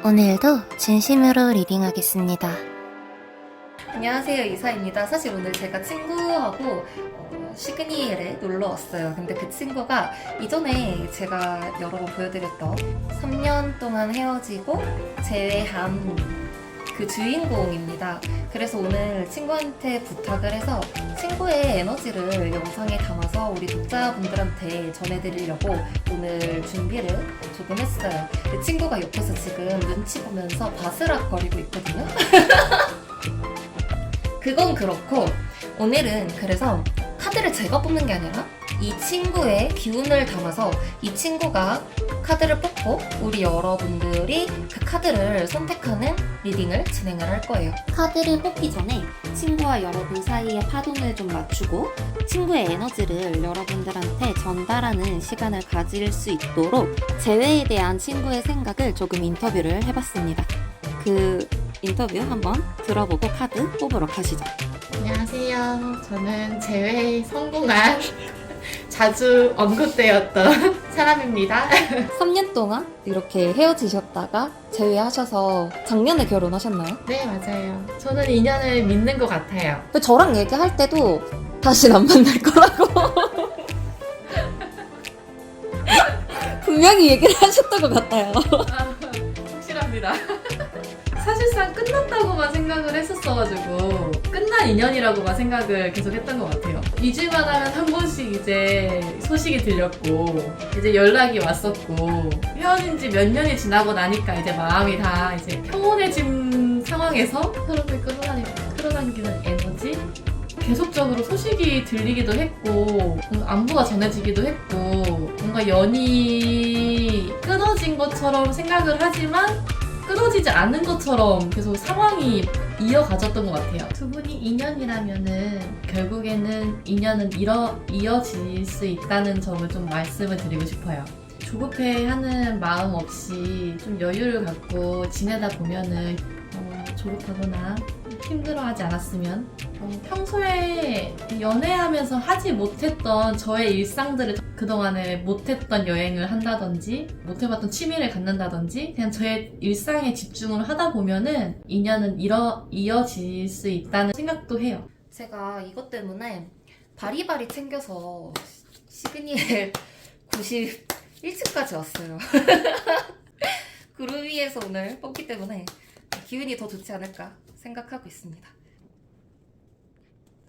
오늘도 진심으로 리딩하겠습니다. 안녕하세요, 이사입니다. 사실 오늘 제가 친구하고 시그니엘에 놀러 왔어요. 근데 그 친구가 이전에 제가 여러 번 보여드렸던 3년 동안 헤어지고 재회한 그 주인공입니다. 그래서 오늘 친구한테 부탁을 해서 친구의 에너지를 영상에 담아서 우리 독자분들한테 전해드리려고 오늘 준비를 조금 했어요. 그 친구가 옆에서 지금 눈치 보면서 바스락거리고 있거든요. 그건 그렇고 오늘은 그래서 카드를 제가 뽑는 게 아니라 이 친구의 기운을 담아서 이 친구가 카드를 뽑고 우리 여러분들이 그 카드를 선택하는 리딩을 진행을 할 거예요. 카드를 뽑기 전에 친구와 여러분 사이의 파동을 좀 맞추고 친구의 에너지를 여러분들한테 전달하는 시간을 가질 수 있도록 재회에 대한 친구의 생각을 조금 인터뷰를 해봤습니다. 그 인터뷰 한번 들어보고 카드 뽑으러 가시죠. 안녕하세요. 저는 재회에 성공한 자주 언급되었던 사람입니다. 3년 동안 이렇게 헤어지셨다가 재회하셔서 작년에 결혼하셨나요? 네, 맞아요. 저는 인연을 믿는 것 같아요. 저랑 얘기할 때도 다시는 안 만날 거라고 분명히 얘기를 하셨던 것 같아요. 확실합니다. 사실상 끝났다고만 생각을 했었어가지고 끝난 인연이라고만 생각을 계속 했던 것 같아요. 2주마다 한 번씩 이제 소식이 들렸고 이제 연락이 왔었고 헤어진 지 몇 년이 지나고 나니까 이제 마음이 다 이제 평온해진 상황에서 서로를 끌어당기는 에너지? 계속적으로 소식이 들리기도 했고 안부가 전해지기도 했고 뭔가 연이 끊어진 것처럼 생각을 하지만 끊어지지 않는 것처럼 계속 상황이 이어가졌던 것 같아요. 두 분이 인연이라면은 결국에는 인연은 이어질 수 있다는 점을 좀 말씀을 드리고 싶어요. 조급해하는 마음 없이 좀 여유를 갖고 지내다 보면은 조급하거나 힘들어하지 않았으면 평소에 연애하면서 하지 못했던 저의 일상들을 그동안에 못했던 여행을 한다든지 못해봤던 취미를 갖는다든지 그냥 저의 일상에 집중을 하다 보면은 인연은 이어질 수 있다는 생각도 해요. 제가 이것 때문에 바리바리 챙겨서 시그니엘 91층까지 왔어요. 그룹 위에서 오늘 뽑기 때문에 기운이 더 좋지 않을까 생각하고 있습니다.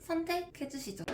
선택해주시죠.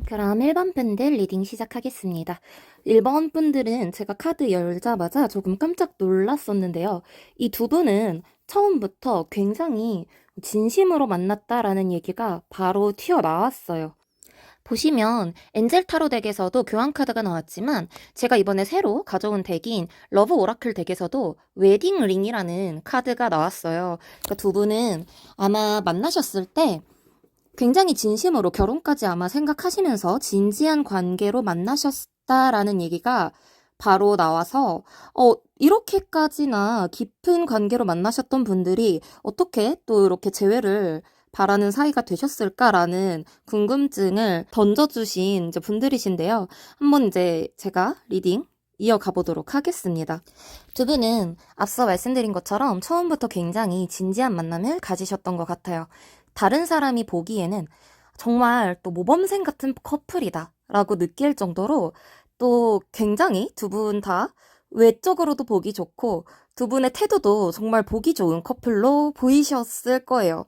그럼 1번 분들 리딩 시작하겠습니다. 1번 분들은 제가 카드 열자마자 조금 깜짝 놀랐었는데요. 이 두 분은 처음부터 굉장히 진심으로 만났다라는 얘기가 바로 튀어나왔어요. 보시면 엔젤 타로 덱에서도 교환 카드가 나왔지만 제가 이번에 새로 가져온 덱인 러브 오라클 덱에서도 웨딩 링이라는 카드가 나왔어요. 그러니까 두 분은 아마 만나셨을 때 굉장히 진심으로 결혼까지 아마 생각하시면서 진지한 관계로 만나셨다라는 얘기가 바로 나와서 이렇게까지나 깊은 관계로 만나셨던 분들이 어떻게 또 이렇게 재회를 바라는 사이가 되셨을까라는 궁금증을 던져주신 이제 분들이신데요. 한번 이제 제가 리딩 이어가 보도록 하겠습니다. 두 분은 앞서 말씀드린 것처럼 처음부터 굉장히 진지한 만남을 가지셨던 것 같아요. 다른 사람이 보기에는 정말 또 모범생 같은 커플이다 라고 느낄 정도로 또 굉장히 두 분 다 외적으로도 보기 좋고 두 분의 태도도 정말 보기 좋은 커플로 보이셨을 거예요.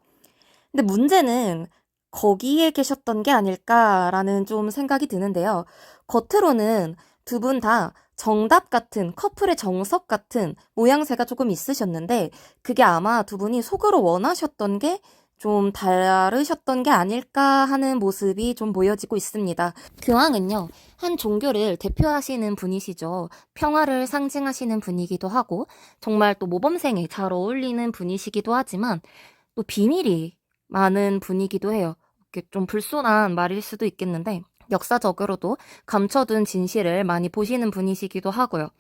근데 문제는 거기에 계셨던 게 아닐까라는 좀 생각이 드는데요. 겉으로는 두 분 다 정답 같은 커플의 정석 같은 모양새가 조금 있으셨는데 그게 아마 두 분이 속으로 원하셨던 게 좀 다르셨던 게 아닐까 하는 모습이 좀 보여지고 있습니다. 교황은요, 한 종교를 대표하시는 분이시죠. 평화를 상징하시는 분이기도 하고 정말 또 모범생에 잘 어울리는 분이시기도 하지만 또 비밀이 많은 분이기도 해요. 이렇게 좀 불손한 말일 수도 있겠는데 역사적으로도 감춰둔 진실을 많이 보시는 분이시기도 하고요.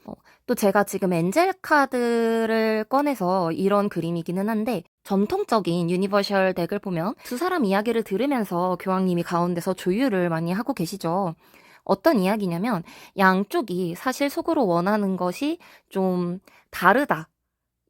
또 제가 지금 엔젤 카드를 꺼내서 이런 그림이기는 한데 전통적인 유니버셜 덱을 보면 두 사람 이야기를 들으면서 교황님이 가운데서 조율을 많이 하고 계시죠. 어떤 이야기냐면 양쪽이 사실 속으로 원하는 것이 좀 다르다.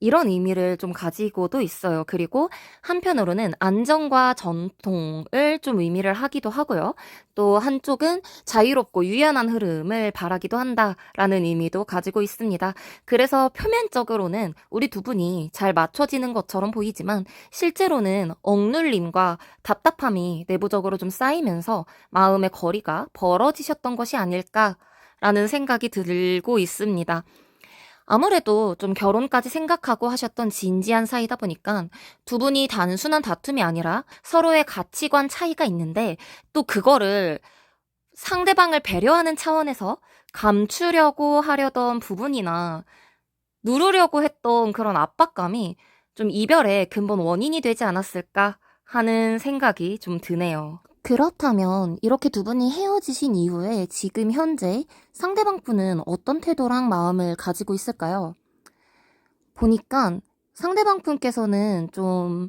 이런 의미를 좀 가지고도 있어요. 그리고 한편으로는 안정과 전통을 좀 의미를 하기도 하고요. 또 한쪽은 자유롭고 유연한 흐름을 바라기도 한다라는 의미도 가지고 있습니다. 그래서 표면적으로는 우리 두 분이 잘 맞춰지는 것처럼 보이지만 실제로는 억눌림과 답답함이 내부적으로 좀 쌓이면서 마음의 거리가 벌어지셨던 것이 아닐까라는 생각이 들고 있습니다. 아무래도 좀 결혼까지 생각하고 하셨던 진지한 사이다 보니까 두 분이 단순한 다툼이 아니라 서로의 가치관 차이가 있는데 또 그거를 상대방을 배려하는 차원에서 감추려고 하려던 부분이나 누르려고 했던 그런 압박감이 좀 이별의 근본 원인이 되지 않았을까 하는 생각이 좀 드네요. 그렇다면 이렇게 두 분이 헤어지신 이후에 지금 현재 상대방 분은 어떤 태도랑 마음을 가지고 있을까요? 보니까 상대방 분께서는 좀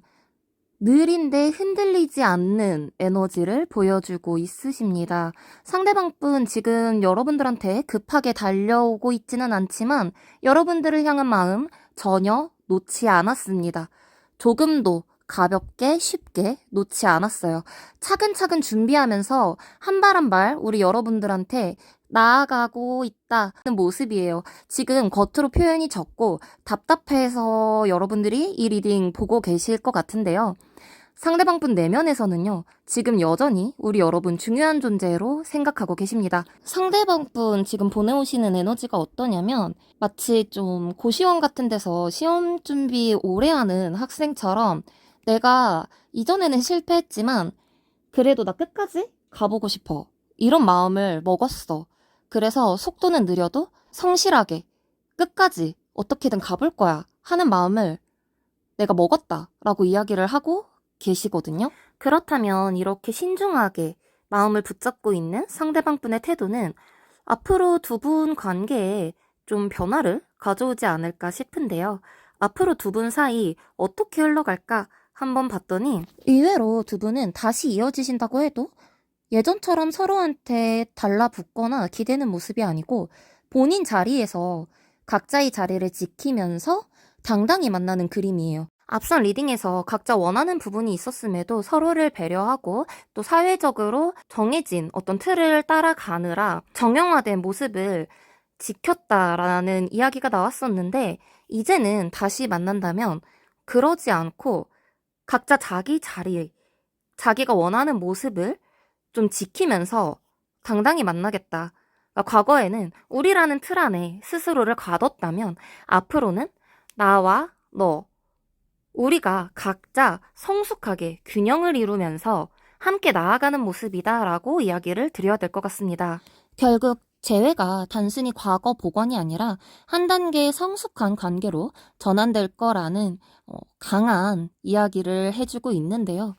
느린데 흔들리지 않는 에너지를 보여주고 있으십니다. 상대방 분 지금 여러분들한테 급하게 달려오고 있지는 않지만 여러분들을 향한 마음 전혀 놓지 않았습니다. 조금도 가볍게 쉽게 놓지 않았어요. 차근차근 준비하면서 한 발 한 발 우리 여러분들한테 나아가고 있다는 모습이에요. 지금 겉으로 표현이 적고 답답해서 여러분들이 이 리딩 보고 계실 것 같은데요. 상대방 분 내면에서는요, 지금 여전히 우리 여러분 중요한 존재로 생각하고 계십니다. 상대방 분 지금 보내오시는 에너지가 어떠냐면 마치 좀 고시원 같은 데서 시험 준비 오래 하는 학생처럼 내가 이전에는 실패했지만 그래도 나 끝까지 가보고 싶어. 이런 마음을 먹었어. 그래서 속도는 느려도 성실하게 끝까지 어떻게든 가볼 거야 하는 마음을 내가 먹었다라고 이야기를 하고 계시거든요. 그렇다면 이렇게 신중하게 마음을 붙잡고 있는 상대방 분의 태도는 앞으로 두 분 관계에 좀 변화를 가져오지 않을까 싶은데요. 앞으로 두 분 사이 어떻게 흘러갈까 한번 봤더니 의외로 두 분은 다시 이어지신다고 해도 예전처럼 서로한테 달라붙거나 기대는 모습이 아니고 본인 자리에서 각자의 자리를 지키면서 당당히 만나는 그림이에요. 앞선 리딩에서 각자 원하는 부분이 있었음에도 서로를 배려하고 또 사회적으로 정해진 어떤 틀을 따라가느라 정형화된 모습을 지켰다라는 이야기가 나왔었는데 이제는 다시 만난다면 그러지 않고 각자 자기 자리, 자기가 원하는 모습을 좀 지키면서 당당히 만나겠다. 그러니까 과거에는 우리라는 틀 안에 스스로를 가뒀다면 앞으로는 나와 너, 우리가 각자 성숙하게 균형을 이루면서 함께 나아가는 모습이다라고 이야기를 드려야 될 것 같습니다. 결국 재회가 단순히 과거 복원이 아니라 한 단계 성숙한 관계로 전환될 거라는 강한 이야기를 해주고 있는데요.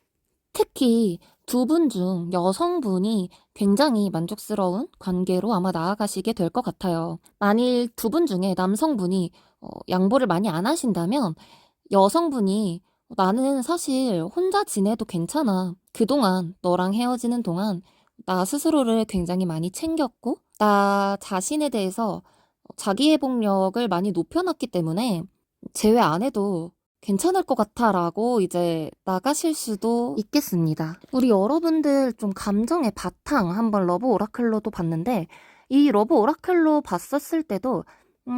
특히 두 분 중 여성분이 굉장히 만족스러운 관계로 아마 나아가시게 될 것 같아요. 만일 두 분 중에 남성분이 양보를 많이 안 하신다면 여성분이 나는 사실 혼자 지내도 괜찮아. 그동안 너랑 헤어지는 동안 나 스스로를 굉장히 많이 챙겼고 나 자신에 대해서 자기 회복력을 많이 높여놨기 때문에 제외 안 해도 괜찮을 것 같아 라고 이제 나가실 수도 있겠습니다. 우리 여러분들 좀 감정의 바탕 한번 러브 오라클로도 봤는데 이 러브 오라클로 봤었을 때도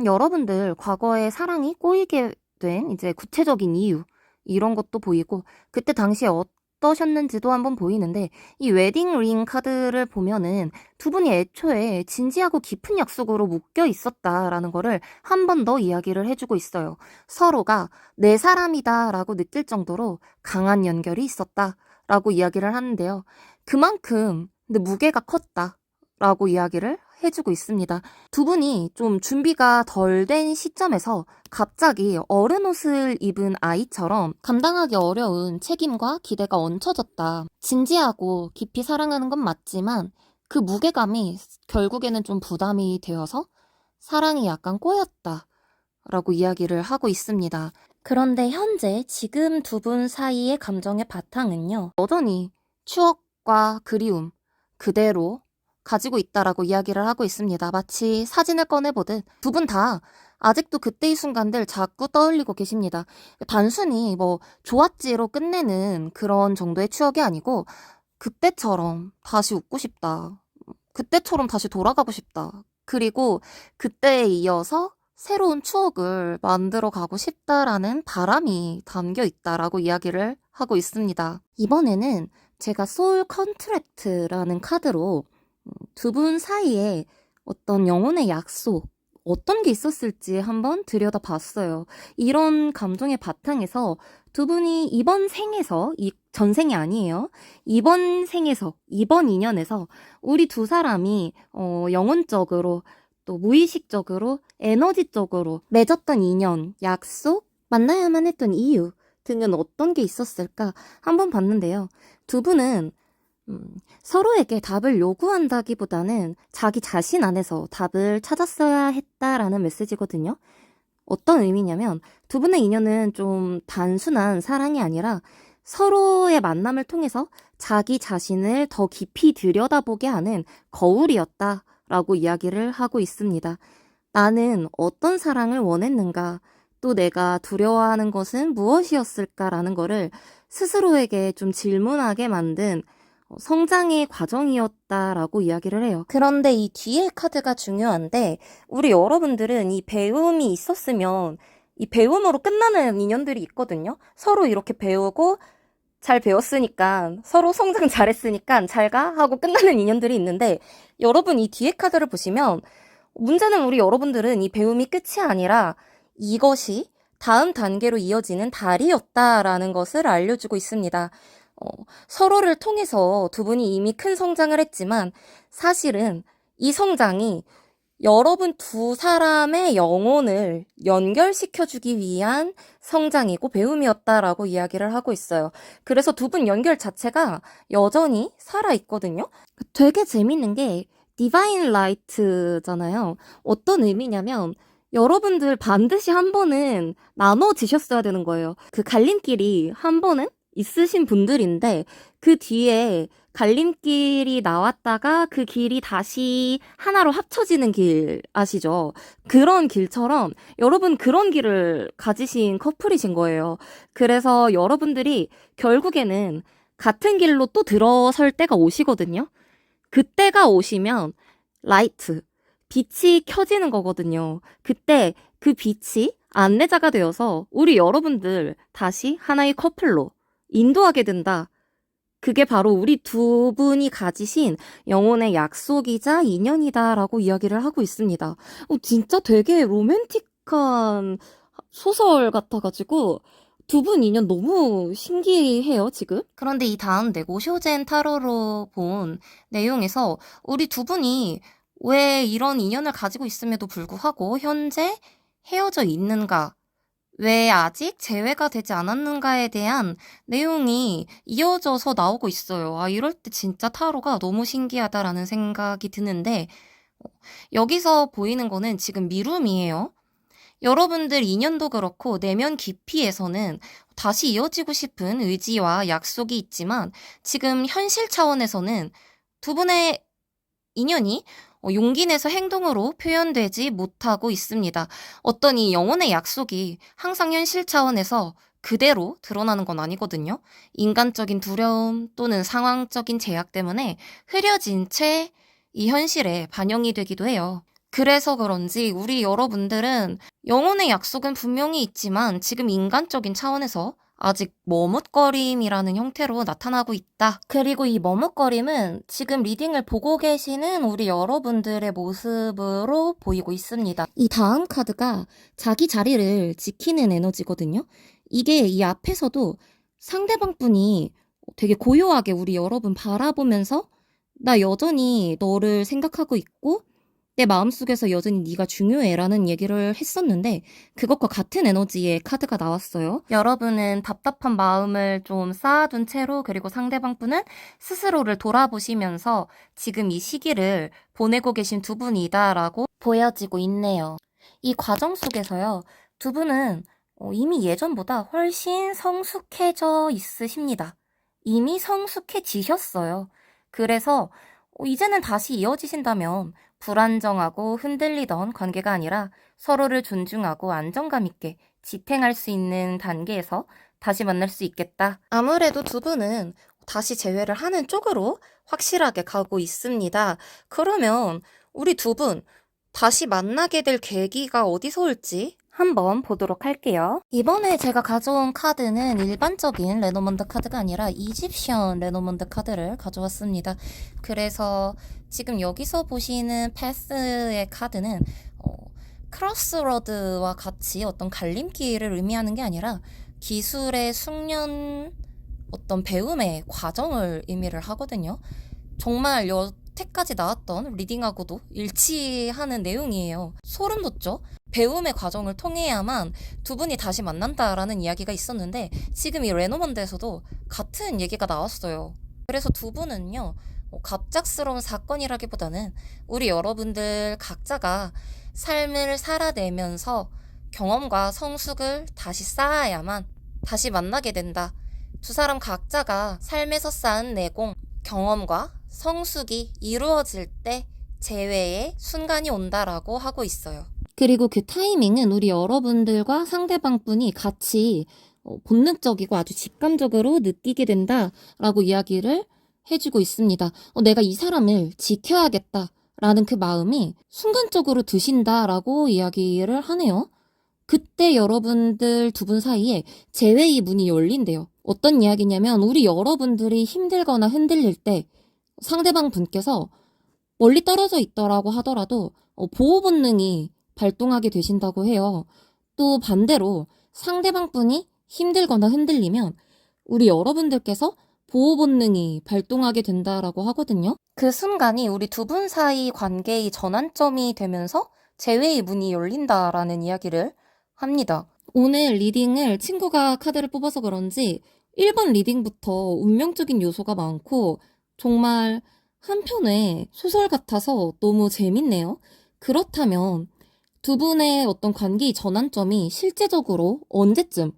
여러분들 과거의 사랑이 꼬이게 된 이제 구체적인 이유 이런 것도 보이고 그때 당시에 어떠셨는지도 한번 보이는데 이 웨딩 링 카드를 보면은 두 분이 애초에 진지하고 깊은 약속으로 묶여 있었다라는 거를 한 번 더 이야기를 해주고 있어요. 서로가 내 사람이다 라고 느낄 정도로 강한 연결이 있었다 라고 이야기를 하는데요. 그만큼 근데 무게가 컸다 라고 이야기를 해주고 있습니다. 두 분이 좀 준비가 덜 된 시점에서 갑자기 어른 옷을 입은 아이처럼 감당하기 어려운 책임과 기대가 얹혀졌다. 진지하고 깊이 사랑하는 건 맞지만 그 무게감이 결국에는 좀 부담이 되어서 사랑이 약간 꼬였다 라고 이야기를 하고 있습니다. 그런데 현재 지금 두 분 사이의 감정의 바탕은요. 여전히 추억과 그리움 그대로 가지고 있다라고 이야기를 하고 있습니다. 마치 사진을 꺼내보듯 두 분 다 아직도 그때의 순간들 자꾸 떠올리고 계십니다. 단순히 뭐 좋았지로 끝내는 그런 정도의 추억이 아니고 그때처럼 다시 웃고 싶다. 그때처럼 다시 돌아가고 싶다. 그리고 그때에 이어서 새로운 추억을 만들어 가고 싶다라는 바람이 담겨 있다라고 이야기를 하고 있습니다. 이번에는 제가 소울 컨트랙트라는 카드로 두 분 사이에 어떤 영혼의 약속, 어떤 게 있었을지 한번 들여다봤어요. 이런 감정의 바탕에서 두 분이 이번 생에서, 이 전생이 아니에요. 이번 생에서, 이번 인연에서 우리 두 사람이 영혼적으로 또 무의식적으로 에너지적으로 맺었던 인연, 약속, 만나야만 했던 이유 등은 어떤 게 있었을까 한번 봤는데요. 두 분은 서로에게 답을 요구한다기보다는 자기 자신 안에서 답을 찾았어야 했다라는 메시지거든요. 어떤 의미냐면 두 분의 인연은 좀 단순한 사랑이 아니라 서로의 만남을 통해서 자기 자신을 더 깊이 들여다보게 하는 거울이었다라고 이야기를 하고 있습니다. 나는 어떤 사랑을 원했는가, 또 내가 두려워하는 것은 무엇이었을까라는 거를 스스로에게 좀 질문하게 만든 성장의 과정이었다라고 이야기를 해요. 그런데 이 뒤에 카드가 중요한데 우리 여러분들은 이 배움이 있었으면 이 배움으로 끝나는 인연들이 있거든요. 서로 이렇게 배우고 잘 배웠으니까 서로 성장 잘했으니까 잘 가 하고 끝나는 인연들이 있는데 여러분 이 뒤에 카드를 보시면 문제는 우리 여러분들은 이 배움이 끝이 아니라 이것이 다음 단계로 이어지는 다리였다라는 것을 알려주고 있습니다. 서로를 통해서 두 분이 이미 큰 성장을 했지만 사실은 이 성장이 여러분 두 사람의 영혼을 연결시켜주기 위한 성장이고 배움이었다라고 이야기를 하고 있어요. 그래서 두 분 연결 자체가 여전히 살아있거든요. 되게 재밌는 게 디바인 라이트잖아요. 어떤 의미냐면 여러분들 반드시 한 번은 나눠지셨어야 되는 거예요. 그 갈림길이 한 번은 있으신 분들인데 그 뒤에 갈림길이 나왔다가 그 길이 다시 하나로 합쳐지는 길 아시죠? 그런 길처럼 여러분 그런 길을 가지신 커플이신 거예요. 그래서 여러분들이 결국에는 같은 길로 또 들어설 때가 오시거든요. 그때가 오시면 라이트, 빛이 켜지는 거거든요. 그때 그 빛이 안내자가 되어서 우리 여러분들 다시 하나의 커플로 인도하게 된다. 그게 바로 우리 두 분이 가지신 영혼의 약속이자 인연이다라고 이야기를 하고 있습니다. 진짜 되게 로맨틱한 소설 같아가지고 두 분 인연 너무 신기해요, 지금. 그런데 이 다음 네고쇼젠 타로로 본 내용에서 우리 두 분이 왜 이런 인연을 가지고 있음에도 불구하고 현재 헤어져 있는가, 왜 아직 재회가 되지 않았는가에 대한 내용이 이어져서 나오고 있어요. 아, 이럴 때 진짜 타로가 너무 신기하다라는 생각이 드는데, 여기서 보이는 거는 지금 미룸이에요. 여러분들 인연도 그렇고 내면 깊이에서는 다시 이어지고 싶은 의지와 약속이 있지만 지금 현실 차원에서는 두 분의 인연이 용기 내서 행동으로 표현되지 못하고 있습니다. 어떤 이 영혼의 약속이 항상 현실 차원에서 그대로 드러나는 건 아니거든요. 인간적인 두려움 또는 상황적인 제약 때문에 흐려진 채 이 현실에 반영이 되기도 해요. 그래서 그런지 우리 여러분들은 영혼의 약속은 분명히 있지만 지금 인간적인 차원에서 아직 머뭇거림이라는 형태로 나타나고 있다. 그리고 이 머뭇거림은 지금 리딩을 보고 계시는 우리 여러분들의 모습으로 보이고 있습니다. 이 다음 카드가 자기 자리를 지키는 에너지거든요. 이게 이 앞에서도 상대방 분이 되게 고요하게 우리 여러분 바라보면서 나 여전히 너를 생각하고 있고 내 마음속에서 여전히 네가 중요해라는 얘기를 했었는데 그것과 같은 에너지의 카드가 나왔어요. 여러분은 답답한 마음을 좀 쌓아둔 채로 그리고 상대방 분은 스스로를 돌아보시면서 지금 이 시기를 보내고 계신 두 분이다라고 보여지고 있네요. 이 과정 속에서요, 두 분은 이미 예전보다 훨씬 성숙해져 있으십니다. 이미 성숙해지셨어요. 그래서 이제는 다시 이어지신다면 불안정하고 흔들리던 관계가 아니라 서로를 존중하고 안정감 있게 지탱할 수 있는 단계에서 다시 만날 수 있겠다. 아무래도 두 분은 다시 재회를 하는 쪽으로 확실하게 가고 있습니다. 그러면 우리 두 분 다시 만나게 될 계기가 어디서 올지 한번 보도록 할게요. 이번에 제가 가져온 카드는 일반적인 레노먼드 카드가 아니라 이집션 레노먼드 카드를 가져왔습니다. 그래서 지금 여기서 보시는 패스의 카드는 크로스로드와 같이 어떤 갈림길을 의미하는 게 아니라 기술의 숙련, 어떤 배움의 과정을 의미를 하거든요. 정말 여태까지 나왔던 리딩하고도 일치하는 내용이에요. 소름 돋죠? 배움의 과정을 통해야만 두 분이 다시 만난다라는 이야기가 있었는데 지금 이 레노먼드에서도 같은 얘기가 나왔어요. 그래서 두 분은요, 갑작스러운 사건이라기보다는 우리 여러분들 각자가 삶을 살아내면서 경험과 성숙을 다시 쌓아야만 다시 만나게 된다. 두 사람 각자가 삶에서 쌓은 내공, 경험과 성숙이 이루어질 때 재회의 순간이 온다라고 하고 있어요. 그리고 그 타이밍은 우리 여러분들과 상대방 분이 같이 본능적이고 아주 직감적으로 느끼게 된다라고 이야기를 해주고 있습니다. 내가 이 사람을 지켜야겠다라는 그 마음이 순간적으로 드신다라고 이야기를 하네요. 그때 여러분들 두 분 사이에 재회의 문이 열린대요. 어떤 이야기냐면 우리 여러분들이 힘들거나 흔들릴 때 상대방 분께서 멀리 떨어져 있더라고 하더라도 보호 본능이 발동하게 되신다고 해요. 또 반대로 상대방 분이 힘들거나 흔들리면 우리 여러분들께서 보호 본능이 발동하게 된다라고 하거든요. 그 순간이 우리 두 분 사이 관계의 전환점이 되면서 재회의 문이 열린다라는 이야기를 합니다. 오늘 리딩을 친구가 카드를 뽑아서 그런지 1번 리딩부터 운명적인 요소가 많고 정말 한편의 소설 같아서 너무 재밌네요. 그렇다면 두 분의 어떤 관계의 전환점이 실제적으로 언제쯤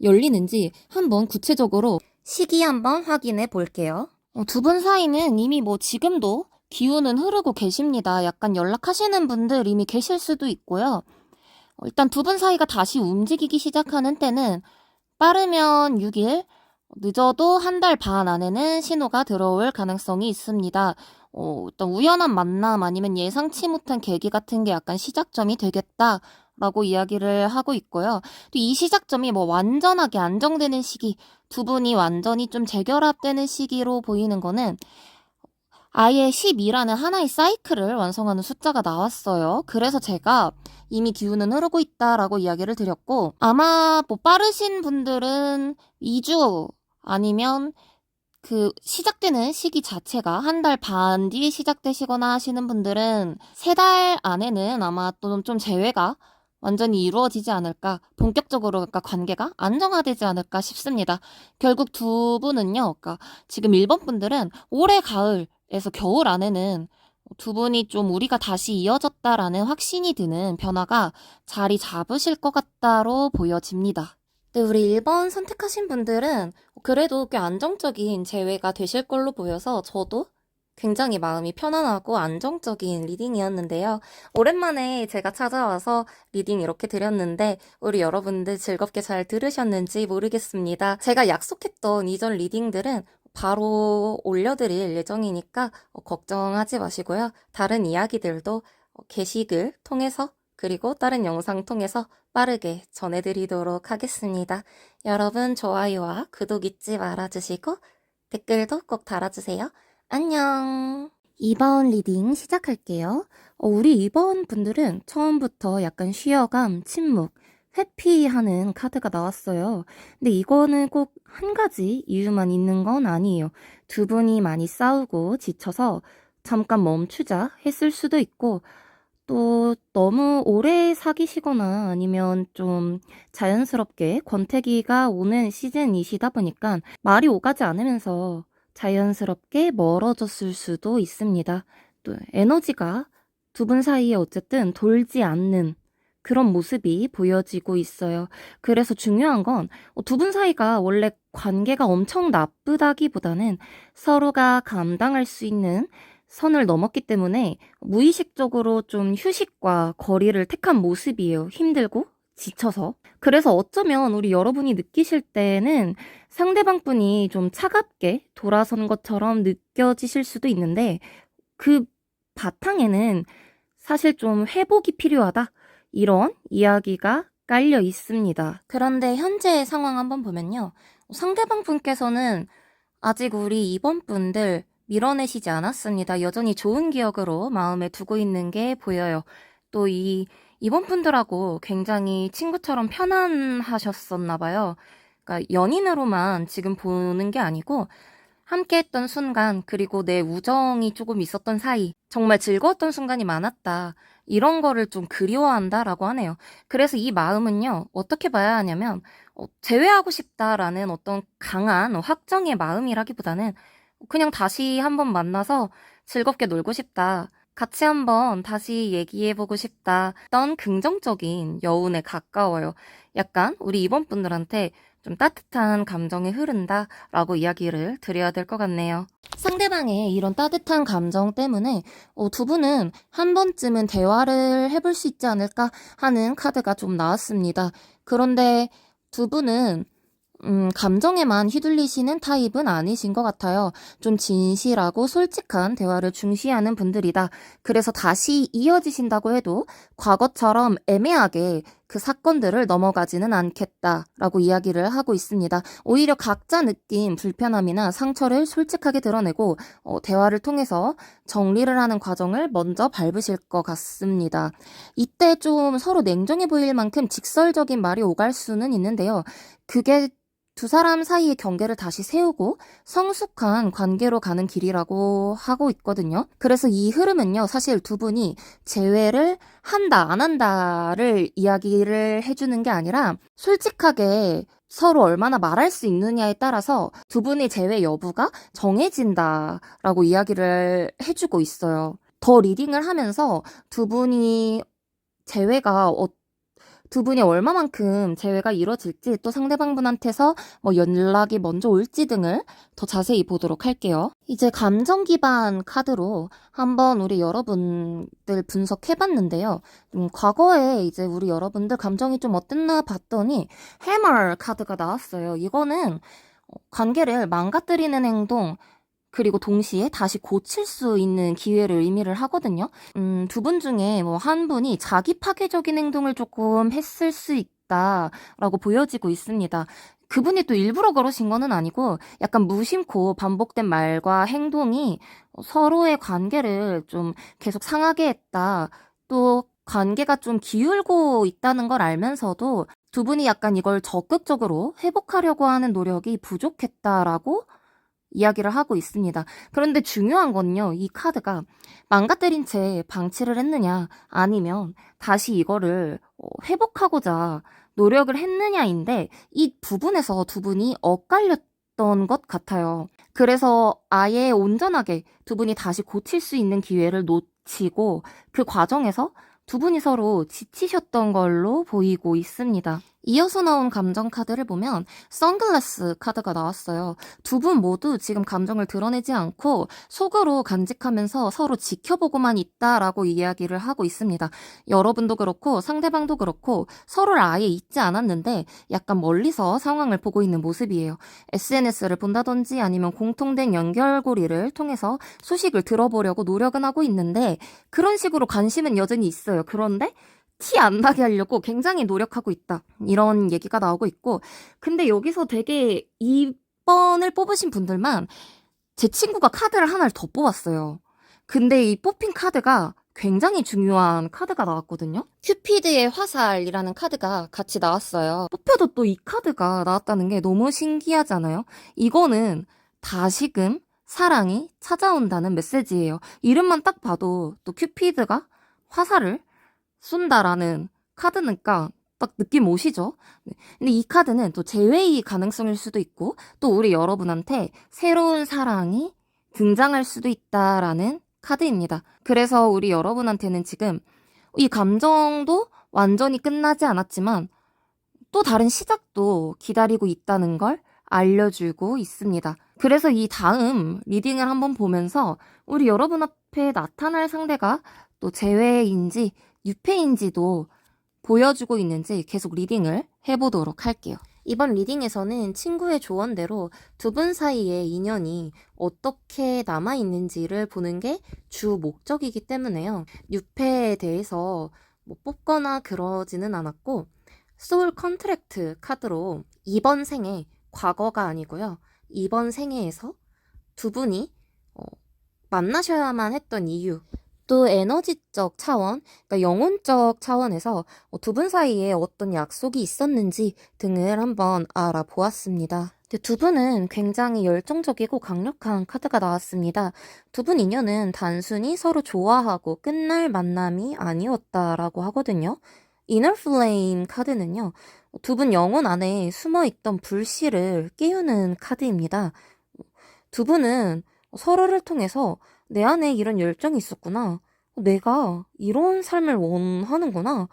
열리는지 한번 구체적으로 시기 한번 확인해 볼게요. 두 분 사이는 이미 지금도 기운은 흐르고 계십니다. 약간 연락하시는 분들 이미 계실 수도 있고요. 일단 두 분 사이가 다시 움직이기 시작하는 때는 빠르면 6일, 늦어도 한 달 반 안에는 신호가 들어올 가능성이 있습니다. 일단 우연한 만남 아니면 예상치 못한 계기 같은 게 약간 시작점이 되겠다라고 이야기를 하고 있고요. 또 이 시작점이 완전하게 안정되는 시기, 두 분이 완전히 좀 재결합되는 시기로 보이는 거는 아예 12라는 하나의 사이클을 완성하는 숫자가 나왔어요. 그래서 제가 이미 기운은 흐르고 있다라고 이야기를 드렸고, 아마 뭐 빠르신 분들은 2주 아니면 그 시작되는 시기 자체가 한 달 반 뒤에 시작되시거나 하시는 분들은 3달 안에는 아마 또 좀 재회가 완전히 이루어지지 않을까, 본격적으로 그러니까 관계가 안정화되지 않을까 싶습니다. 결국 두 분은요, 그러니까 지금 1번 분들은 올해 가을에서 겨울 안에는 두 분이 좀 우리가 다시 이어졌다라는 확신이 드는 변화가 자리 잡으실 것 같다로 보여집니다. 네, 우리 1번 선택하신 분들은 그래도 꽤 안정적인 재회가 되실 걸로 보여서 저도 굉장히 마음이 편안하고 안정적인 리딩이었는데요. 오랜만에 제가 찾아와서 리딩 이렇게 드렸는데 우리 여러분들 즐겁게 잘 들으셨는지 모르겠습니다. 제가 약속했던 이전 리딩들은 바로 올려드릴 예정이니까 걱정하지 마시고요. 다른 이야기들도 게시글 통해서 그리고 다른 영상 통해서 빠르게 전해드리도록 하겠습니다. 여러분 좋아요와 구독 잊지 말아주시고 댓글도 꼭 달아주세요. 안녕. 2번 리딩 시작할게요. 우리 2번 분들은 처음부터 약간 쉬어감, 침묵, 회피하는 카드가 나왔어요. 근데 이거는 꼭 한 가지 이유만 있는 건 아니에요. 두 분이 많이 싸우고 지쳐서 잠깐 멈추자 했을 수도 있고, 또 너무 오래 사귀시거나 아니면 좀 자연스럽게 권태기가 오는 시즌이시다 보니까 말이 오가지 않으면서 자연스럽게 멀어졌을 수도 있습니다. 또 에너지가 두 분 사이에 어쨌든 돌지 않는 그런 모습이 보여지고 있어요. 그래서 중요한 건 두 분 사이가 원래 관계가 엄청 나쁘다기보다는 서로가 감당할 수 있는 선을 넘었기 때문에 무의식적으로 좀 휴식과 거리를 택한 모습이에요. 힘들고 지쳐서. 그래서 어쩌면 우리 여러분이 느끼실 때는 상대방 분이 좀 차갑게 돌아선 것처럼 느껴지실 수도 있는데 그 바탕에는 사실 좀 회복이 필요하다. 이런 이야기가 깔려 있습니다. 그런데 현재의 상황 한번 보면요. 상대방 분께서는 아직 우리 2번 분들 밀어내시지 않았습니다. 여전히 좋은 기억으로 마음에 두고 있는 게 보여요. 또 이번 분들하고 굉장히 친구처럼 편안하셨었나 봐요. 그러니까 연인으로만 지금 보는 게 아니고 함께 했던 순간, 그리고 내 우정이 조금 있었던 사이, 정말 즐거웠던 순간이 많았다. 이런 거를 좀 그리워한다라고 하네요. 그래서 이 마음은요, 어떻게 봐야 하냐면, 재회하고 싶다라는 어떤 강한 확정의 마음이라기보다는 그냥 다시 한번 만나서 즐겁게 놀고 싶다. 같이 한번 다시 얘기해보고 싶다. 어떤 긍정적인 여운에 가까워요. 약간 우리 이번 분들한테 좀 따뜻한 감정이 흐른다라고 이야기를 드려야 될 것 같네요. 상대방의 이런 따뜻한 감정 때문에 두 분은 한 번쯤은 대화를 해볼 수 있지 않을까 하는 카드가 좀 나왔습니다. 그런데 두 분은 감정에만 휘둘리시는 타입은 아니신 것 같아요. 좀 진실하고 솔직한 대화를 중시하는 분들이다. 그래서 다시 이어지신다고 해도 과거처럼 애매하게 그 사건들을 넘어가지는 않겠다라고 이야기를 하고 있습니다. 오히려 각자 느낀 불편함이나 상처를 솔직하게 드러내고 대화를 통해서 정리를 하는 과정을 먼저 밟으실 것 같습니다. 이때 좀 서로 냉정해 보일 만큼 직설적인 말이 오갈 수는 있는데요. 그게 두 사람 사이의 경계를 다시 세우고 성숙한 관계로 가는 길이라고 하고 있거든요. 그래서 이 흐름은요, 사실 두 분이 재회를 한다, 안 한다를 이야기를 해주는 게 아니라 솔직하게 서로 얼마나 말할 수 있느냐에 따라서 두 분의 재회 여부가 정해진다라고 이야기를 해주고 있어요. 더 리딩을 하면서 두 분이 두 분이 얼마만큼 재회가 이루어질지, 또 상대방분한테서 연락이 먼저 올지 등을 더 자세히 보도록 할게요. 이제 감정 기반 카드로 한번 우리 여러분들 분석해봤는데요. 과거에 이제 우리 여러분들 감정이 좀 어땠나 봤더니 해머 카드가 나왔어요. 이거는 관계를 망가뜨리는 행동, 그리고 동시에 다시 고칠 수 있는 기회를 의미를 하거든요. 두 분 중에 한 분이 자기 파괴적인 행동을 조금 했을 수 있다라고 보여지고 있습니다. 그분이 또 일부러 그러신 거는 아니고 약간 무심코 반복된 말과 행동이 서로의 관계를 좀 계속 상하게 했다. 또 관계가 좀 기울고 있다는 걸 알면서도 두 분이 약간 이걸 적극적으로 회복하려고 하는 노력이 부족했다라고 이야기를 하고 있습니다. 그런데 중요한 건요, 이 카드가 망가뜨린 채 방치를 했느냐, 아니면 다시 이거를 회복하고자 노력을 했느냐인데, 이 부분에서 두 분이 엇갈렸던 것 같아요. 그래서 아예 온전하게 두 분이 다시 고칠 수 있는 기회를 놓치고, 그 과정에서 두 분이 서로 지치셨던 걸로 보이고 있습니다. 이어서 나온 감정 카드를 보면 선글라스 카드가 나왔어요. 두 분 모두 지금 감정을 드러내지 않고 속으로 간직하면서 서로 지켜보고만 있다라고 이야기를 하고 있습니다. 여러분도 그렇고 상대방도 그렇고 서로를 아예 잊지 않았는데 약간 멀리서 상황을 보고 있는 모습이에요. SNS를 본다든지 아니면 공통된 연결고리를 통해서 소식을 들어보려고 노력은 하고 있는데 그런 식으로 관심은 여전히 있어요. 그런데 티 안 나게 하려고 굉장히 노력하고 있다. 이런 얘기가 나오고 있고, 근데 여기서 되게 2번을 뽑으신 분들만 제 친구가 카드를 하나를 더 뽑았어요. 근데 이 뽑힌 카드가 굉장히 중요한 카드가 나왔거든요. 큐피드의 화살이라는 카드가 같이 나왔어요. 뽑혀도 또 이 카드가 나왔다는 게 너무 신기하잖아요. 이거는 다시금 사랑이 찾아온다는 메시지예요. 이름만 딱 봐도 또 큐피드가 화살을 쏜다라는 카드니까 딱 느낌 오시죠? 네. 근데 이 카드는 또 재회의 가능성일 수도 있고 또 우리 여러분한테 새로운 사랑이 등장할 수도 있다라는 카드입니다. 그래서 우리 여러분한테는 지금 이 감정도 완전히 끝나지 않았지만 또 다른 시작도 기다리고 있다는 걸 알려주고 있습니다. 그래서 이 다음 리딩을 한번 보면서 우리 여러분 앞에 나타날 상대가 또 재회인지 유패인지도 보여주고 있는지 계속 리딩을 해보도록 할게요. 이번 리딩에서는 친구의 조언대로 두 분 사이의 인연이 어떻게 남아있는지를 보는 게 주 목적이기 때문에요. 유패에 대해서 뭐 뽑거나 그러지는 않았고 소울 컨트랙트 카드로 이번 생에 과거가 아니고요. 이번 생애에서 두 분이 만나셔야만 했던 이유 또 에너지적 차원, 그러니까 영혼적 차원에서 두 분 사이에 어떤 약속이 있었는지 등을 한번 알아보았습니다. 두 분은 굉장히 열정적이고 강력한 카드가 나왔습니다. 두 분 인연은 단순히 서로 좋아하고 끝날 만남이 아니었다라고 하거든요. 이너 플레임 카드는요. 두 분 영혼 안에 숨어있던 불씨를 깨우는 카드입니다. 두 분은 서로를 통해서 내 안에 이런 열정이 있었구나. 내가 이런 삶을 원하는구나.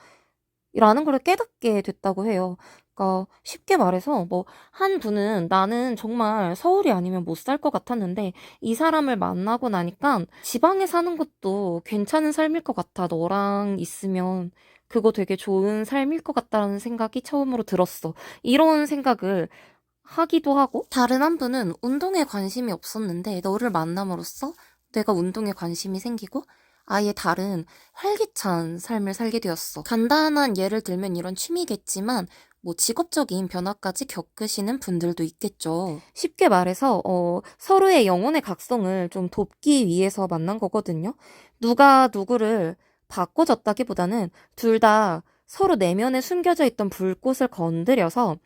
라는 걸 깨닫게 됐다고 해요. 그러니까 쉽게 말해서 뭐 한 분은 나는 정말 서울이 아니면 못 살 것 같았는데 이 사람을 만나고 나니까 지방에 사는 것도 괜찮은 삶일 것 같아. 너랑 있으면 그거 되게 좋은 삶일 것 같다라는 생각이 처음으로 들었어. 이런 생각을 하기도 하고 다른 한 분은 운동에 관심이 없었는데 너를 만남으로써 내가 운동에 관심이 생기고 아예 다른 활기찬 삶을 살게 되었어. 간단한 예를 들면 이런 취미겠지만 뭐 직업적인 변화까지 겪으시는 분들도 있겠죠. 쉽게 말해서 서로의 영혼의 각성을 좀 돕기 위해서 만난 거거든요. 누가 누구를 바꿔줬다기보다는 둘 다 서로 내면에 숨겨져 있던 불꽃을 건드려서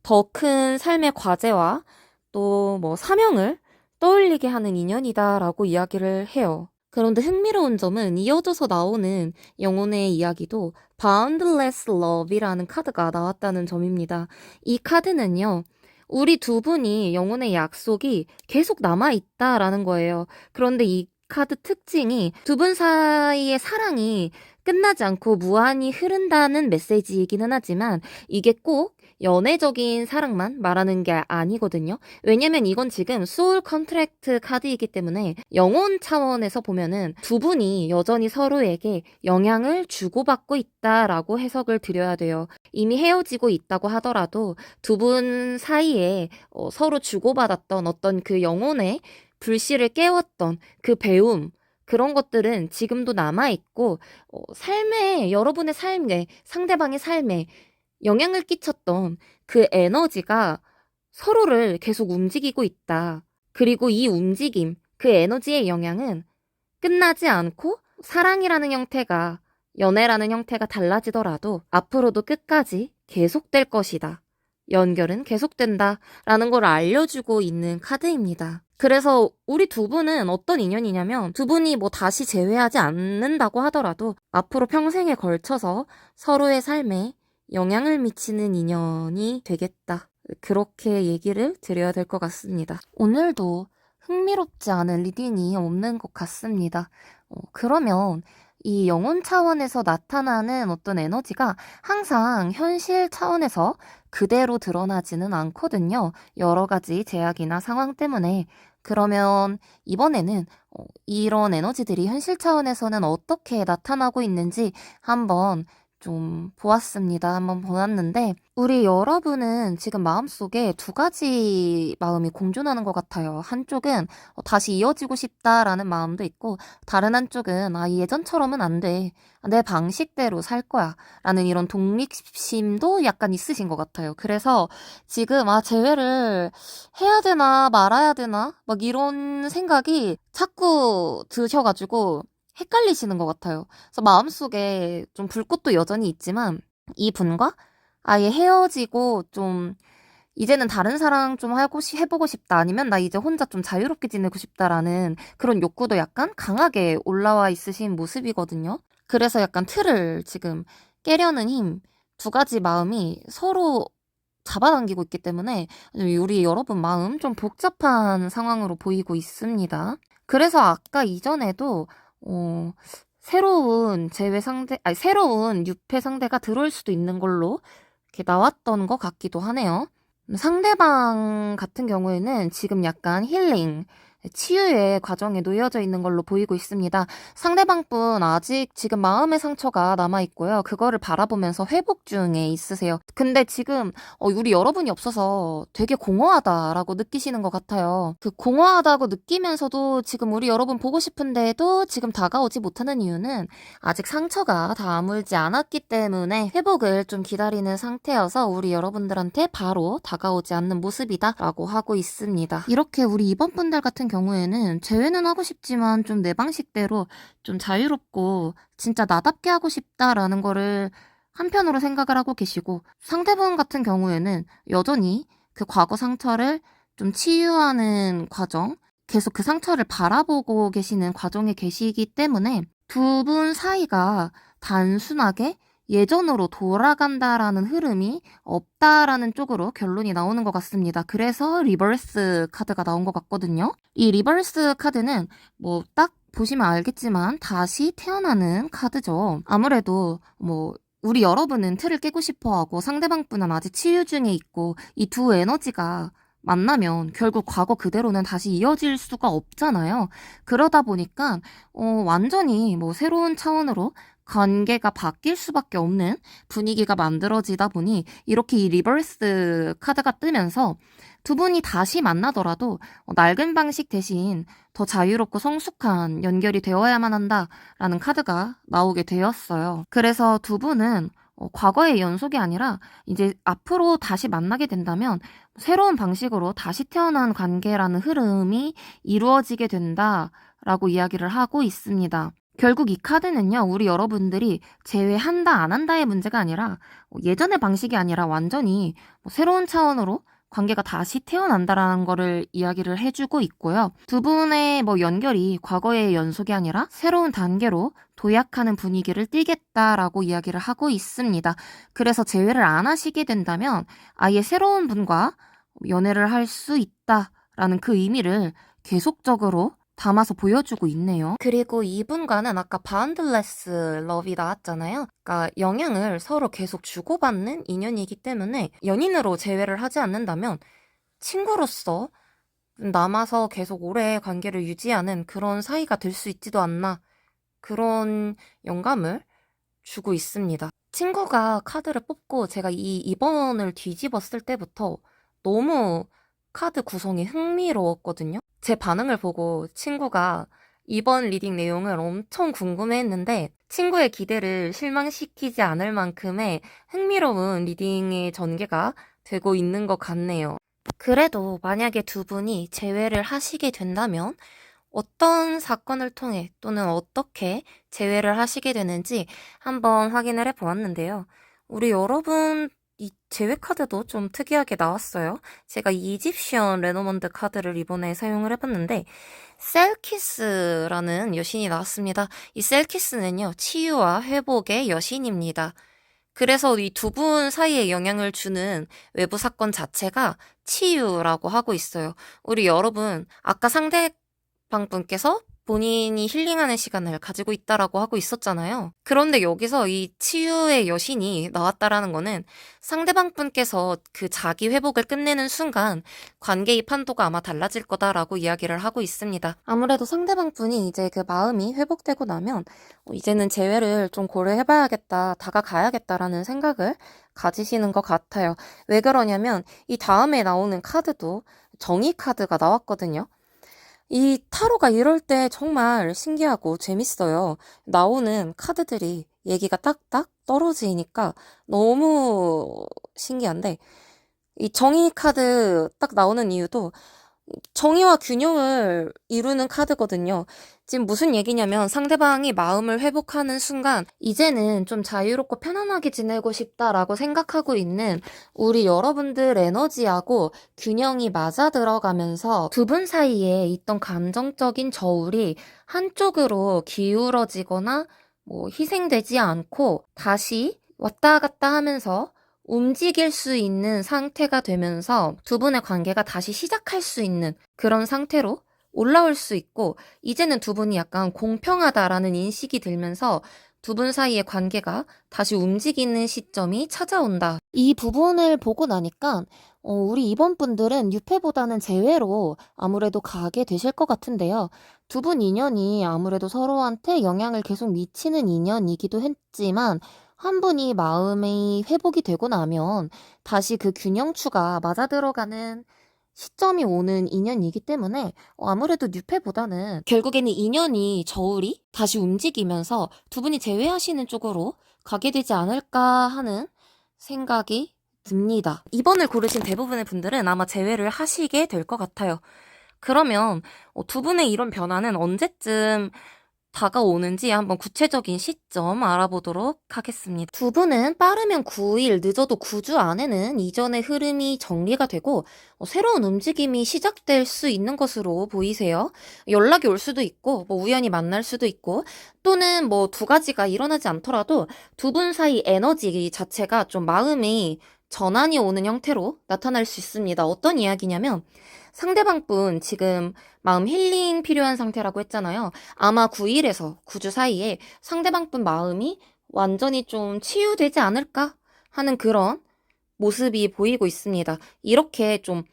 더 큰 삶의 과제와 또 뭐 사명을 떠올리게 하는 인연이다라고 이야기를 해요. 그런데 흥미로운 점은 이어져서 나오는 영혼의 이야기도 Boundless Love이라는 카드가 나왔다는 점입니다. 이 카드는요. 우리 두 분이 영혼의 약속이 계속 남아있다라는 거예요. 그런데 이 카드 특징이 두 분 사이의 사랑이 끝나지 않고 무한히 흐른다는 메시지이기는 하지만 이게 꼭 연애적인 사랑만 말하는 게 아니거든요. 왜냐면 이건 지금 소울 컨트랙트 카드이기 때문에 영혼 차원에서 보면은 두 분이 여전히 서로에게 영향을 주고받고 있다라고 해석을 드려야 돼요. 이미 헤어지고 있다고 하더라도 두 분 사이에 서로 주고받았던 어떤 그 영혼의 불씨를 깨웠던 그 배움 그런 것들은 지금도 남아있고 삶에 여러분의 삶에 상대방의 삶에 영향을 끼쳤던 그 에너지가 서로를 계속 움직이고 있다. 그리고 이 움직임, 그 에너지의 영향은 끝나지 않고 사랑이라는 형태가 연애라는 형태가 달라지더라도 앞으로도 끝까지 계속될 것이다. 연결은 계속된다. 라는 걸 알려주고 있는 카드입니다. 그래서 우리 두 분은 어떤 인연이냐면 두 분이 뭐 다시 재회하지 않는다고 하더라도 앞으로 평생에 걸쳐서 서로의 삶에 영향을 미치는 인연이 되겠다. 그렇게 얘기를 드려야 될 것 같습니다. 오늘도 흥미롭지 않은 리딩이 없는 것 같습니다. 그러면 이 영혼 차원에서 나타나는 어떤 에너지가 항상 현실 차원에서 그대로 드러나지는 않거든요. 여러 가지 제약이나 상황 때문에. 그러면 이번에는 이런 에너지들이 현실 차원에서는 어떻게 나타나고 있는지 한번 좀 보았습니다. 한번 보았는데 우리 여러분은 지금 마음속에 두 가지 마음이 공존하는 것 같아요. 한쪽은 다시 이어지고 싶다라는 마음도 있고 다른 한쪽은 예전처럼은 안 돼. 내 방식대로 살 거야. 라는 이런 독립심도 약간 있으신 것 같아요. 그래서 지금 재회를 해야 되나 말아야 되나 막 이런 생각이 자꾸 드셔가지고 헷갈리시는 것 같아요. 그래서 마음속에 좀 불꽃도 여전히 있지만 이 분과 아예 헤어지고 좀 이제는 다른 사랑 좀 해보고 싶다. 아니면 나 이제 혼자 좀 자유롭게 지내고 싶다라는 그런 욕구도 약간 강하게 올라와 있으신 모습이거든요. 그래서 약간 틀을 지금 깨려는 힘, 두 가지 마음이 서로 잡아당기고 있기 때문에 우리 여러분 마음 좀 복잡한 상황으로 보이고 있습니다. 그래서 아까 이전에도 새로운 새로운 유패 상대가 들어올 수도 있는 걸로 이렇게 나왔던 것 같기도 하네요. 상대방 같은 경우에는 지금 약간 힐링, 치유의 과정에 놓여져 있는 걸로 보이고 있습니다. 상대방분 아직 지금 마음의 상처가 남아있고요. 그거를 바라보면서 회복 중에 있으세요. 근데 지금 우리 여러분이 없어서 되게 공허하다라고 느끼시는 것 같아요. 그 공허하다고 느끼면서도 지금 우리 여러분 보고 싶은데도 지금 다가오지 못하는 이유는 아직 상처가 다 아물지 않았기 때문에 회복을 좀 기다리는 상태여서 우리 여러분들한테 바로 다가오지 않는 모습이다라고 하고 있습니다. 이렇게 우리 이번 분들 같은 경우에는 재회는 하고 싶지만 좀 내 방식대로 좀 자유롭고 진짜 나답게 하고 싶다라는 거를 한편으로 생각을 하고 계시고 상대분 같은 경우에는 여전히 그 과거 상처를 좀 치유하는 과정, 계속 그 상처를 바라보고 계시는 과정에 계시기 때문에 두 분 사이가 단순하게 예전으로 돌아간다라는 흐름이 없다라는 쪽으로 결론이 나오는 것 같습니다. 그래서 리버스 카드가 나온 것 같거든요. 이 리버스 카드는 뭐 딱 보시면 알겠지만 다시 태어나는 카드죠. 아무래도 우리 여러분은 틀을 깨고 싶어하고 상대방 분은 아직 치유 중에 있고 이 두 에너지가 만나면 결국 과거 그대로는 다시 이어질 수가 없잖아요. 그러다 보니까 완전히 새로운 차원으로 관계가 바뀔 수밖에 없는 분위기가 만들어지다 보니 이렇게 이 리버스 카드가 뜨면서 두 분이 다시 만나더라도 낡은 방식 대신 더 자유롭고 성숙한 연결이 되어야만 한다라는 카드가 나오게 되었어요. 그래서 두 분은 과거의 연속이 아니라 이제 앞으로 다시 만나게 된다면 새로운 방식으로 다시 태어난 관계라는 흐름이 이루어지게 된다라고 이야기를 하고 있습니다. 결국 이 카드는요, 우리 여러분들이 재회한다 안 한다의 문제가 아니라 예전의 방식이 아니라 완전히 새로운 차원으로 관계가 다시 태어난다라는 거를 이야기를 해주고 있고요. 두 분의 연결이 과거의 연속이 아니라 새로운 단계로 도약하는 분위기를 띠겠다라고 이야기를 하고 있습니다. 그래서 재회를 안 하시게 된다면 아예 새로운 분과 연애를 할 수 있다라는 그 의미를 계속적으로 담아서 보여주고 있네요. 그리고 이분과는 아까 바운드레스 러브이 나왔잖아요. 그러니까 영향을 서로 계속 주고받는 인연이기 때문에 연인으로 재회를 하지 않는다면 친구로서 남아서 계속 오래 관계를 유지하는 그런 사이가 될 수 있지도 않나, 그런 영감을 주고 있습니다. 친구가 카드를 뽑고 제가 이 2번을 뒤집었을 때부터 너무 카드 구성이 흥미로웠거든요. 제 반응을 보고 친구가 이번 리딩 내용을 엄청 궁금해했는데 친구의 기대를 실망시키지 않을 만큼의 흥미로운 리딩의 전개가 되고 있는 것 같네요. 그래도 만약에 두 분이 재회를 하시게 된다면 어떤 사건을 통해 또는 어떻게 재회를 하시게 되는지 한번 확인을 해 보았는데요. 우리 여러분, 이 재회 카드도 좀 특이하게 나왔어요. 제가 이집션 레노먼드 카드를 이번에 사용을 해봤는데, 셀키스라는 여신이 나왔습니다. 이 셀키스는요, 치유와 회복의 여신입니다. 그래서 이 두 분 사이에 영향을 주는 외부 사건 자체가 치유라고 하고 있어요. 우리 여러분, 아까 상대방 분께서 본인이 힐링하는 시간을 가지고 있다라고 하고 있었잖아요. 그런데 여기서 이 치유의 여신이 나왔다라는 거는 상대방 분께서 그 자기 회복을 끝내는 순간 관계의 판도가 아마 달라질 거다라고 이야기를 하고 있습니다. 아무래도 상대방 분이 이제 그 마음이 회복되고 나면 이제는 재회를 좀 고려해봐야겠다, 다가가야겠다라는 생각을 가지시는 것 같아요. 왜 그러냐면 이 다음에 나오는 카드도 정의 카드가 나왔거든요. 이 타로가 이럴 때 정말 신기하고 재밌어요. 나오는 카드들이 얘기가 딱딱 떨어지니까 너무 신기한데, 이 정의 카드 딱 나오는 이유도 정의와 균형을 이루는 카드거든요. 지금 무슨 얘기냐면 상대방이 마음을 회복하는 순간 이제는 좀 자유롭고 편안하게 지내고 싶다라고 생각하고 있는 우리 여러분들 에너지하고 균형이 맞아 들어가면서 두 분 사이에 있던 감정적인 저울이 한쪽으로 기울어지거나 희생되지 않고 다시 왔다 갔다 하면서 움직일 수 있는 상태가 되면서 두 분의 관계가 다시 시작할 수 있는 그런 상태로 올라올 수 있고, 이제는 두 분이 약간 공평하다라는 인식이 들면서 두 분 사이의 관계가 다시 움직이는 시점이 찾아온다. 이 부분을 보고 나니까 우리 이번 분들은 유패보다는 재회로 아무래도 가게 되실 것 같은데요. 두 분 인연이 아무래도 서로한테 영향을 계속 미치는 인연이기도 했지만, 한 분이 마음의 회복이 되고 나면 다시 그 균형추가 맞아 들어가는 시점이 오는 인연이기 때문에 아무래도 뉴페보다는 결국에는 인연이 저울이 다시 움직이면서 두 분이 재회하시는 쪽으로 가게 되지 않을까 하는 생각이 듭니다. 2번을 고르신 대부분의 분들은 아마 재회를 하시게 될 것 같아요. 그러면 두 분의 이런 변화는 언제쯤 다가오는지 한번 구체적인 시점 알아보도록 하겠습니다. 두 분은 빠르면 9일, 늦어도 9주 안에는 이전의 흐름이 정리가 되고 새로운 움직임이 시작될 수 있는 것으로 보이세요. 연락이 올 수도 있고 우연히 만날 수도 있고, 또는 두 가지가 일어나지 않더라도 두 분 사이 에너지 자체가 좀 마음이 전환이 오는 형태로 나타날 수 있습니다. 어떤 이야기냐면, 상대방 분 지금 마음 힐링 필요한 상태라고 했잖아요. 아마 9일에서 9주 사이에 상대방 분 마음이 완전히 좀 치유되지 않을까 하는 그런 모습이 보이고 있습니다. 이렇게 좀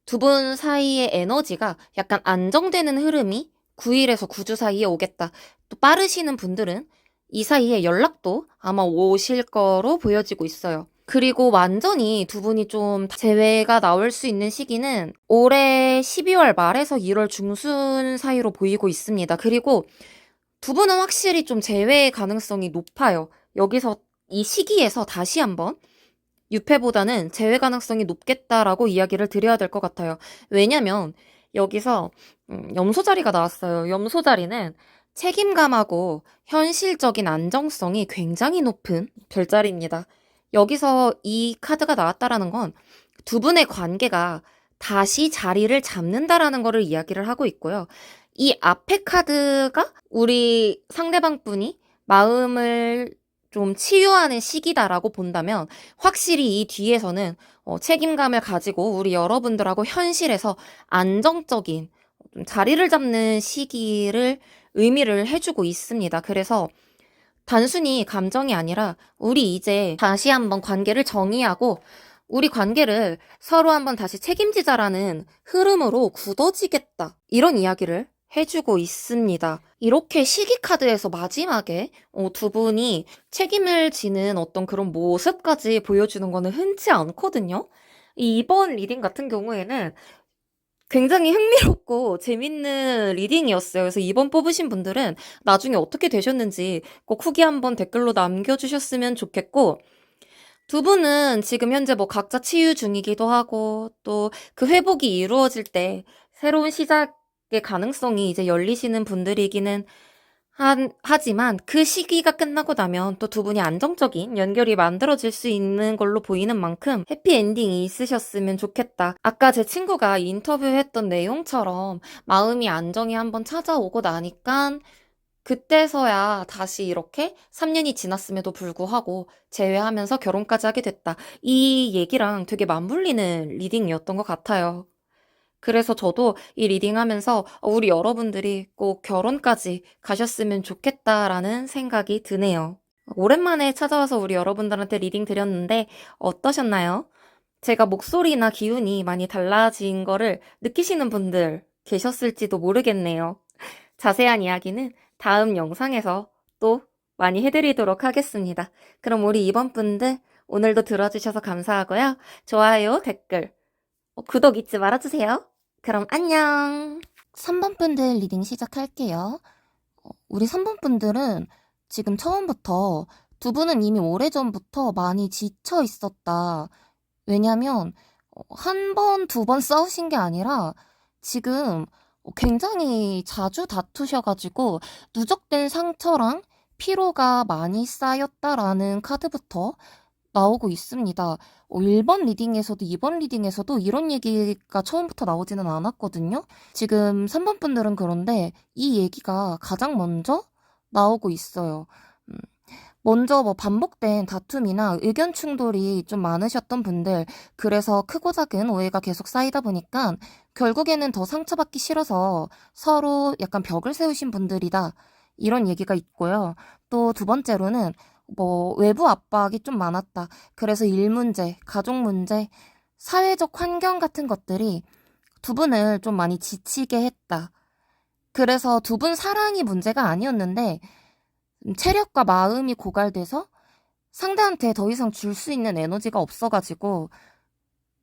두 분 사이의 에너지가 약간 안정되는 흐름이 9일에서 9주 사이에 오겠다. 또 빠르시는 분들은 이 사이에 연락도 아마 오실 거로 보여지고 있어요. 그리고 완전히 두 분이 좀 재회가 나올 수 있는 시기는 올해 12월 말에서 1월 중순 사이로 보이고 있습니다. 그리고 두 분은 확실히 좀 재회 가능성이 높아요. 여기서 이 시기에서 다시 한번 유패보다는 재회 가능성이 높겠다라고 이야기를 드려야 될 것 같아요. 왜냐면 여기서 염소 자리가 나왔어요. 염소 자리는 책임감하고 현실적인 안정성이 굉장히 높은 별자리입니다. 여기서 이 카드가 나왔다라는 건 두 분의 관계가 다시 자리를 잡는다라는 거를 이야기를 하고 있고요. 이 앞에 카드가 우리 상대방 분이 마음을 좀 치유하는 시기다라고 본다면, 확실히 이 뒤에서는 책임감을 가지고 우리 여러분들하고 현실에서 안정적인 좀 자리를 잡는 시기를 의미를 해주고 있습니다. 그래서 단순히 감정이 아니라 우리 이제 다시 한번 관계를 정의하고 우리 관계를 서로 한번 다시 책임지자라는 흐름으로 굳어지겠다, 이런 이야기를 해주고 있습니다. 이렇게 시기 카드에서 마지막에 두 분이 책임을 지는 어떤 그런 모습까지 보여주는 거는 흔치 않거든요. 이번 리딩 같은 경우에는 굉장히 흥미롭고 재밌는 리딩이었어요. 그래서 2번 뽑으신 분들은 나중에 어떻게 되셨는지 꼭 후기 한번 댓글로 남겨주셨으면 좋겠고, 두 분은 지금 현재 각자 치유 중이기도 하고, 또 그 회복이 이루어질 때 새로운 시작 가능성이 이제 열리시는 분들이기는 하지만 그 시기가 끝나고 나면 또 두 분이 안정적인 연결이 만들어질 수 있는 걸로 보이는 만큼 해피엔딩이 있으셨으면 좋겠다. 아까 제 친구가 인터뷰했던 내용처럼 마음이 안정이 한번 찾아오고 나니까 그때서야 다시 이렇게 3년이 지났음에도 불구하고 재회하면서 결혼까지 하게 됐다. 이 얘기랑 되게 맞물리는 리딩이었던 것 같아요. 그래서 저도 이 리딩 하면서 우리 여러분들이 꼭 결혼까지 가셨으면 좋겠다라는 생각이 드네요. 오랜만에 찾아와서 우리 여러분들한테 리딩 드렸는데 어떠셨나요? 제가 목소리나 기운이 많이 달라진 거를 느끼시는 분들 계셨을지도 모르겠네요. 자세한 이야기는 다음 영상에서 또 많이 해드리도록 하겠습니다. 그럼 우리 이번 분들 오늘도 들어주셔서 감사하고요. 좋아요, 댓글, 구독 잊지 말아주세요. 그럼 안녕. 3번 분들 리딩 시작할게요. 우리 3번 분들은 지금 처음부터 두 분은 이미 오래전부터 많이 지쳐 있었다. 왜냐면 한 번, 두 번 싸우신 게 아니라 지금 굉장히 자주 다투셔가지고 누적된 상처랑 피로가 많이 쌓였다라는 카드부터 나오고 있습니다. 1번 리딩에서도 2번 리딩에서도 이런 얘기가 처음부터 나오지는 않았거든요. 지금 3번 분들은 그런데 이 얘기가 가장 먼저 나오고 있어요. 먼저 뭐 반복된 다툼이나 의견 충돌이 좀 많으셨던 분들, 그래서 크고 작은 오해가 계속 쌓이다 보니까 결국에는 더 상처받기 싫어서 서로 약간 벽을 세우신 분들이다. 이런 얘기가 있고요. 또 두 번째로는 뭐 외부 압박이 좀 많았다. 그래서 일 문제, 가족 문제, 사회적 환경 같은 것들이 두 분을 좀 많이 지치게 했다. 그래서 두 분 사랑이 문제가 아니었는데 체력과 마음이 고갈돼서 상대한테 더 이상 줄 수 있는 에너지가 없어가지고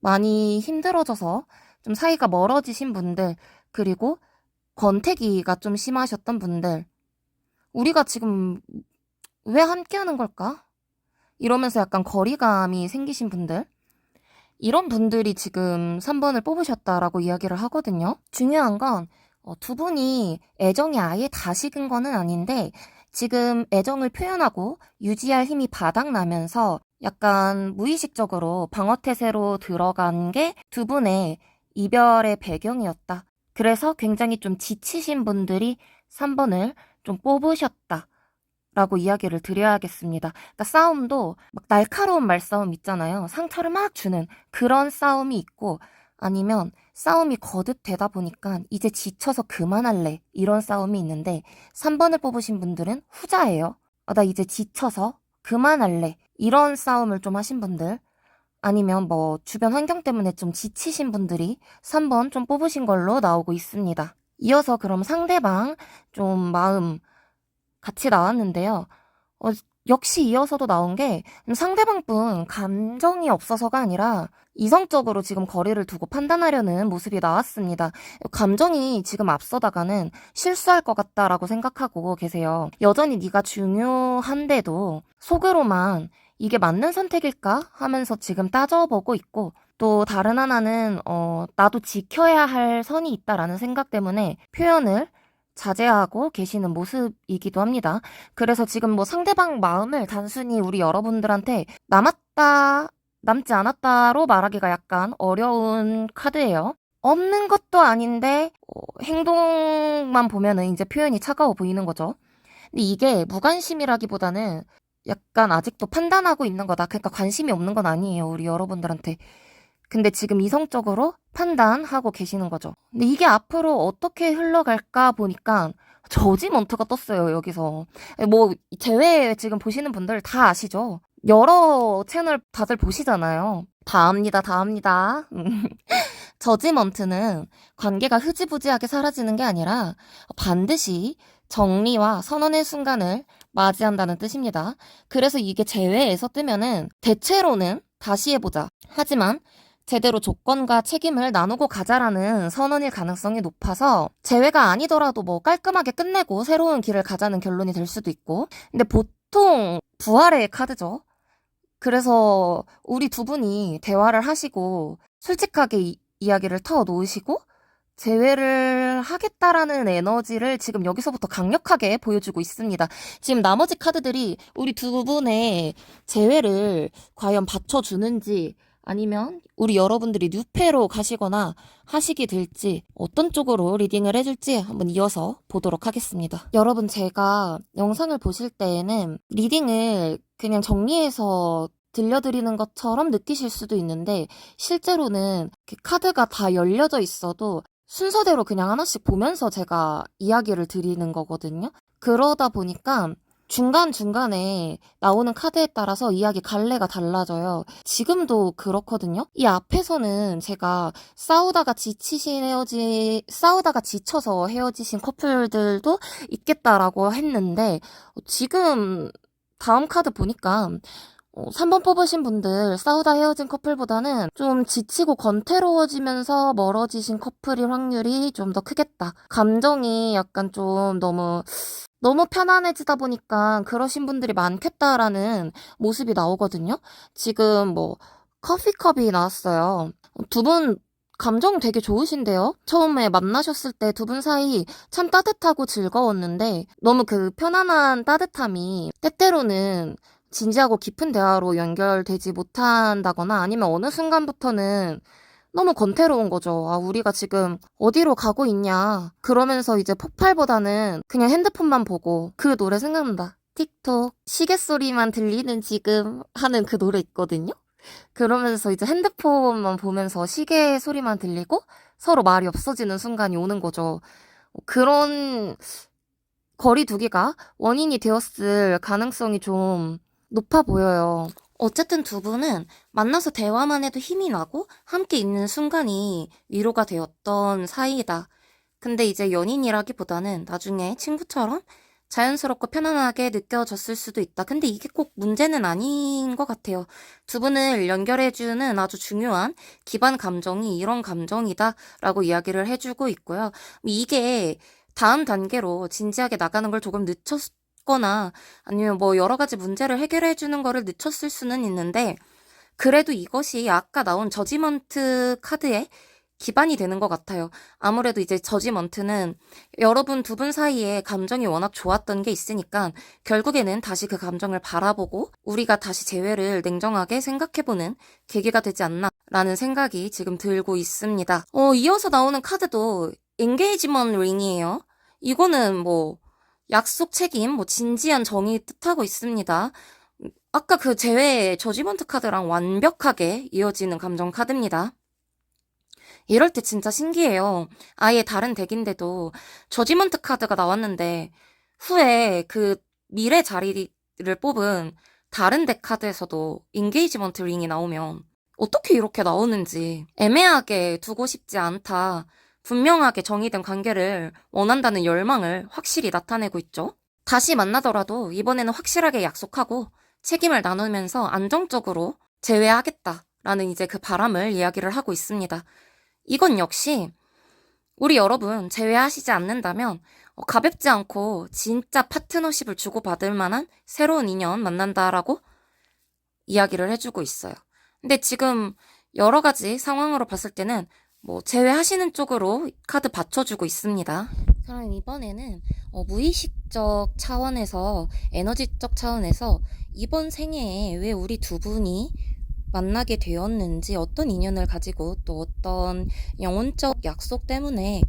많이 힘들어져서 좀 사이가 멀어지신 분들, 그리고 권태기가 좀 심하셨던 분들, 우리가 지금 왜 함께하는 걸까? 이러면서 약간 거리감이 생기신 분들, 이런 분들이 지금 3번을 뽑으셨다라고 이야기를 하거든요. 중요한 건 두 분이 애정이 아예 다 식은 거는 아닌데 지금 애정을 표현하고 유지할 힘이 바닥나면서 약간 무의식적으로 방어태세로 들어간 게 두 분의 이별의 배경이었다. 그래서 굉장히 좀 지치신 분들이 3번을 좀 뽑으셨다. 라고 이야기를 드려야겠습니다. 그러니까 싸움도 막 날카로운 말싸움 있잖아요. 상처를 막 주는 그런 싸움이 있고, 아니면 싸움이 거듭되다 보니까 이제 지쳐서 그만할래 이런 싸움이 있는데 3번을 뽑으신 분들은 후자예요. 나 이제 지쳐서 그만할래 이런 싸움을 좀 하신 분들, 아니면 뭐 주변 환경 때문에 좀 지치신 분들이 3번 좀 뽑으신 걸로 나오고 있습니다. 이어서 그럼 상대방 좀 마음 같이 나왔는데요. 역시 이어서도 나온 게 상대방 분 감정이 없어서가 아니라 이성적으로 지금 거리를 두고 판단하려는 모습이 나왔습니다. 감정이 지금 앞서다가는 실수할 것 같다라고 생각하고 계세요. 여전히 네가 중요한데도 속으로만 이게 맞는 선택일까 하면서 지금 따져보고 있고, 또 다른 하나는 나도 지켜야 할 선이 있다라는 생각 때문에 표현을 자제하고 계시는 모습이기도 합니다. 그래서 지금 뭐 상대방 마음을 단순히 우리 여러분들한테 남았다, 남지 않았다로 말하기가 약간 어려운 카드예요. 없는 것도 아닌데 행동만 보면은 이제 표현이 차가워 보이는 거죠. 근데 이게 무관심이라기보다는 약간 아직도 판단하고 있는 거다. 그러니까 관심이 없는 건 아니에요, 우리 여러분들한테. 근데 지금 이성적으로 판단하고 계시는 거죠. 근데 이게 앞으로 어떻게 흘러갈까 보니까 저지먼트가 떴어요, 여기서. 뭐 제외 지금 보시는 분들 다 아시죠? 여러 채널 다들 보시잖아요. 다 압니다. 저지먼트는 관계가 흐지부지하게 사라지는 게 아니라 반드시 정리와 선언의 순간을 맞이한다는 뜻입니다. 그래서 이게 제외에서 뜨면은 대체로는 다시 해보자. 하지만 제대로 조건과 책임을 나누고 가자라는 선언일 가능성이 높아서 재회가 아니더라도 뭐 깔끔하게 끝내고 새로운 길을 가자는 결론이 될 수도 있고, 근데 보통 부활의 카드죠. 그래서 우리 두 분이 대화를 하시고 솔직하게 이야기를 터놓으시고 재회를 재회를 하겠다라는 에너지를 지금 여기서부터 강력하게 보여주고 있습니다. 지금 나머지 카드들이 우리 두 분의 재회를 과연 받쳐주는지 아니면 우리 여러분들이 뉴페로 가시거나 하시게 될지 어떤 쪽으로 리딩을 해줄지 한번 이어서 보도록 하겠습니다. 여러분, 제가 영상을 보실 때에는 리딩을 그냥 정리해서 들려드리는 것처럼 느끼실 수도 있는데 실제로는 카드가 다 열려져 있어도 순서대로 그냥 하나씩 보면서 제가 이야기를 드리는 거거든요. 그러다 보니까 중간중간에 나오는 카드에 따라서 이야기 갈래가 달라져요. 지금도 그렇거든요. 이 앞에서는 제가 싸우다가 지쳐서 헤어지신 커플들도 있겠다라고 했는데 지금 다음 카드 보니까 3번 뽑으신 분들 싸우다 헤어진 커플보다는 좀 지치고 권태로워지면서 멀어지신 커플일 확률이 좀 더 크겠다. 감정이 약간 좀 너무 편안해지다 보니까 그러신 분들이 많겠다라는 모습이 나오거든요. 지금 뭐 커피컵이 나왔어요. 두 분 감정 되게 좋으신데요? 처음에 만나셨을 때 두 분 사이 참 따뜻하고 즐거웠는데 너무 그 편안한 따뜻함이 때때로는 진지하고 깊은 대화로 연결되지 못한다거나 아니면 어느 순간부터는 너무 권태로운 거죠. 아, 우리가 지금 어디로 가고 있냐. 그러면서 이제 폭발보다는 그냥 핸드폰만 보고 그 노래 생각난다. 틱톡 시계 소리만 들리는 지금 하는 그 노래 있거든요. 그러면서 이제 핸드폰만 보면서 시계 소리만 들리고 서로 말이 없어지는 순간이 오는 거죠. 그런 거리 두기가 원인이 되었을 가능성이 좀 높아 보여요. 어쨌든 두 분은 만나서 대화만 해도 힘이 나고 함께 있는 순간이 위로가 되었던 사이이다. 근데 이제 연인이라기보다는 나중에 친구처럼 자연스럽고 편안하게 느껴졌을 수도 있다. 근데 이게 꼭 문제는 아닌 것 같아요. 두 분을 연결해주는 아주 중요한 기반 감정이 이런 감정이다 라고 이야기를 해주고 있고요. 이게 다음 단계로 진지하게 나가는 걸 조금 늦췄거나 아니면 뭐 여러 가지 문제를 해결해 주는 거를 늦췄을 수는 있는데 그래도 이것이 아까 나온 저지먼트 카드의 기반이 되는 것 같아요. 아무래도 이제 저지먼트는 여러분 두 분 사이에 감정이 워낙 좋았던 게 있으니까 결국에는 다시 그 감정을 바라보고 우리가 다시 재회를 냉정하게 생각해보는 계기가 되지 않나라는 생각이 지금 들고 있습니다. 이어서 나오는 카드도 엔게이지먼트 링이에요. 이거는 뭐 약속 책임, 뭐 진지한 정의 뜻하고 있습니다. 아까 그 제외의 저지먼트 카드랑 완벽하게 이어지는 감정 카드입니다. 이럴 때 진짜 신기해요. 아예 다른 덱인데도 저지먼트 카드가 나왔는데 후에 그 미래 자리를 뽑은 다른 덱 카드에서도 인게이지먼트 링이 나오면 어떻게 이렇게 나오는지 애매하게 두고 싶지 않다. 분명하게 정의된 관계를 원한다는 열망을 확실히 나타내고 있죠. 다시 만나더라도 이번에는 확실하게 약속하고 책임을 나누면서 안정적으로 재회하겠다라는 이제 그 바람을 이야기를 하고 있습니다. 이건 역시 우리 여러분 재회하시지 않는다면 가볍지 않고 진짜 파트너십을 주고받을 만한 새로운 인연 만난다라고 이야기를 해주고 있어요. 근데 지금 여러 가지 상황으로 봤을 때는 뭐 제외하시는 쪽으로 카드 받쳐주고 있습니다. 그럼 이번에는 무의식적 차원에서 에너지적 차원에서 이번 생애에 왜 우리 두 분이 만나게 되었는지 어떤 인연을 가지고 또 어떤 영혼적 약속 때문에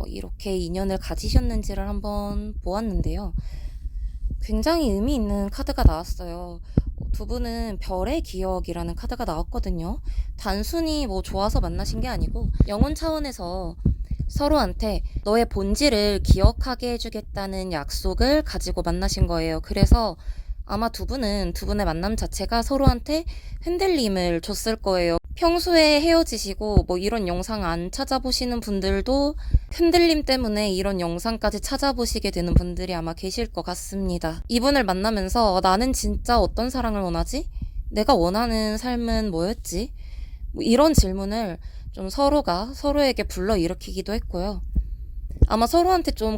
이렇게 인연을 가지셨는지를 한번 보았는데요. 굉장히 의미 있는 카드가 나왔어요. 두 분은 별의 기억이라는 카드가 나왔거든요. 단순히 뭐 좋아서 만나신 게 아니고 영혼 차원에서 서로한테 너의 본질을 기억하게 해주겠다는 약속을 가지고 만나신 거예요. 그래서 아마 두 분은 두 분의 만남 자체가 서로한테 흔들림을 줬을 거예요. 평소에 헤어지시고 뭐 이런 영상 안 찾아보시는 분들도 흔들림 때문에 이런 영상까지 찾아보시게 되는 분들이 아마 계실 것 같습니다. 이분을 만나면서 나는 진짜 어떤 사랑을 원하지? 내가 원하는 삶은 뭐였지? 뭐 이런 질문을 좀 서로가 서로에게 불러일으키기도 했고요. 아마 서로한테 좀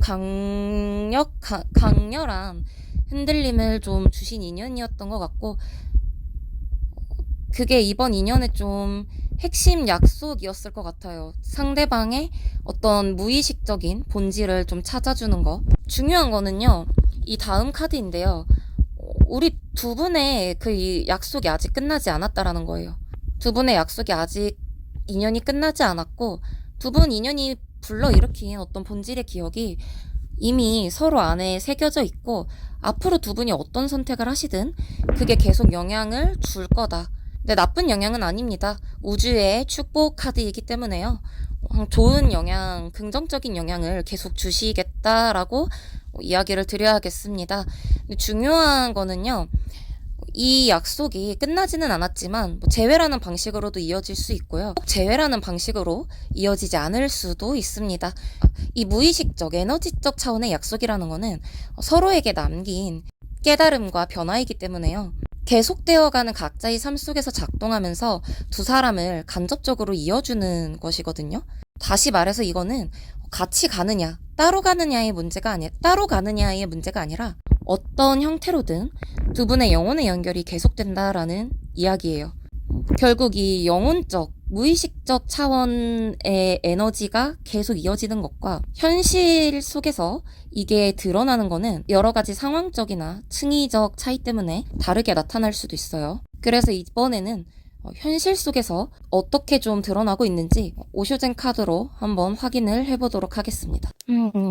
강렬한 흔들림을 좀 주신 인연이었던 것 같고 그게 이번 인연에 좀 핵심 약속이었을 것 같아요. 상대방의 어떤 무의식적인 본질을 좀 찾아주는 거. 중요한 거는요, 이 다음 카드인데요. 우리 두 분의 그 이 약속이 아직 끝나지 않았다라는 거예요. 두 분의 약속이 아직 인연이 끝나지 않았고, 두 분 인연이 불러일으킨 어떤 본질의 기억이 이미 서로 안에 새겨져 있고, 앞으로 두 분이 어떤 선택을 하시든 그게 계속 영향을 줄 거다. 근데 나쁜 영향은 아닙니다. 우주의 축복 카드이기 때문에요. 좋은 영향, 긍정적인 영향을 계속 주시겠다라고 이야기를 드려야겠습니다. 근데 중요한 거는요, 이 약속이 끝나지는 않았지만 재회라는 방식으로도 이어질 수 있고요. 꼭 재회라는 방식으로 이어지지 않을 수도 있습니다. 이 무의식적, 에너지적 차원의 약속이라는 거는 서로에게 남긴 깨달음과 변화이기 때문에요. 계속되어가는 각자의 삶 속에서 작동하면서 두 사람을 간접적으로 이어주는 것이거든요. 다시 말해서 이거는 같이 가느냐, 따로 가느냐의 문제가 아니라 어떤 형태로든 두 분의 영혼의 연결이 계속된다라는 이야기예요. 결국 이 영혼적, 무의식적 차원의 에너지가 계속 이어지는 것과 현실 속에서 이게 드러나는 거는 여러 가지 상황적이나 층위적 차이 때문에 다르게 나타날 수도 있어요. 그래서 이번에는 현실 속에서 어떻게 좀 드러나고 있는지 오쇼젠 카드로 한번 확인을 해보도록 하겠습니다.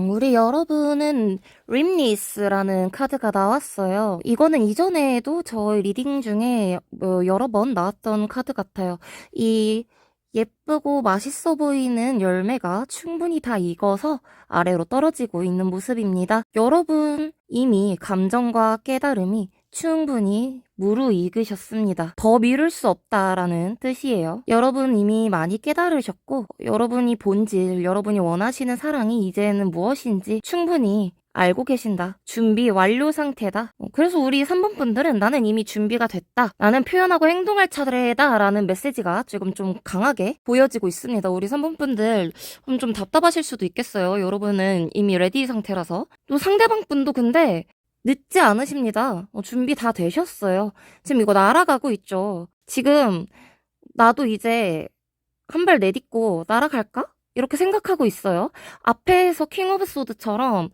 우리 여러분은 림리스라는 카드가 나왔어요. 이거는 이전에도 저희 리딩 중에 여러 번 나왔던 카드 같아요. 이 예쁘고 맛있어 보이는 열매가 충분히 다 익어서 아래로 떨어지고 있는 모습입니다. 여러분 이미 감정과 깨달음이 충분히 무르익으셨습니다. 더 미룰 수 없다라는 뜻이에요. 여러분 이미 많이 깨달으셨고, 여러분이 본질, 여러분이 원하시는 사랑이 이제는 무엇인지 충분히 알고 계신다. 준비 완료 상태다. 그래서 우리 3번 분들은 나는 이미 준비가 됐다. 나는 표현하고 행동할 차례다. 라는 메시지가 지금 좀 강하게 보여지고 있습니다. 우리 3번 분들 좀 답답하실 수도 있겠어요. 여러분은 이미 레디 상태라서. 또 상대방 분도 근데 늦지 않으십니다. 준비 다 되셨어요. 지금 이거 날아가고 있죠. 지금 나도 이제 한 발 내딛고 날아갈까? 이렇게 생각하고 있어요. 앞에서 킹 오브 소드처럼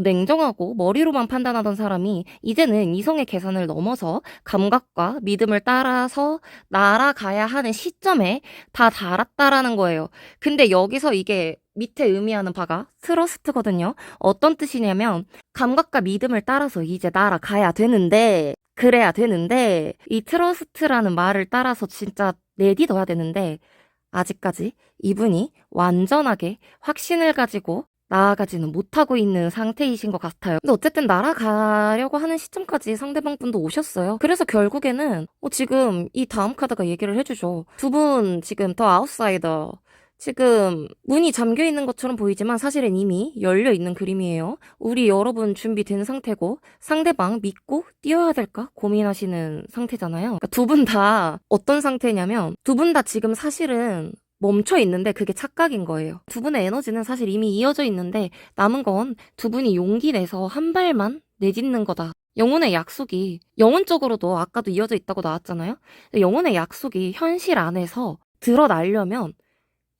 냉정하고 머리로만 판단하던 사람이 이제는 이성의 계산을 넘어서 감각과 믿음을 따라서 날아가야 하는 시점에 다 달았다라는 거예요. 근데 여기서 이게 밑에 의미하는 바가 트러스트거든요. 어떤 뜻이냐면 감각과 믿음을 따라서 이제 날아가야 되는데, 그래야 되는데, 이 트러스트라는 말을 따라서 진짜 내딛어야 되는데 아직까지 이분이 완전하게 확신을 가지고 나아가지는 못하고 있는 상태이신 것 같아요. 근데 어쨌든 날아가려고 하는 시점까지 상대방 분도 오셨어요. 그래서 결국에는 지금 이 다음 카드가 얘기를 해주죠. 두 분 지금 더 아웃사이더, 지금 문이 잠겨 있는 것처럼 보이지만 사실은 이미 열려 있는 그림이에요. 우리 여러분 준비된 상태고 상대방 믿고 뛰어야 될까 고민하시는 상태잖아요. 그러니까 두 분 다 어떤 상태냐면 두 분 다 지금 사실은 멈춰 있는데 그게 착각인 거예요. 두 분의 에너지는 사실 이미 이어져 있는데 남은 건 두 분이 용기 내서 한 발만 내딛는 거다. 영혼의 약속이 영혼적으로도 아까도 이어져 있다고 나왔잖아요. 영혼의 약속이 현실 안에서 드러나려면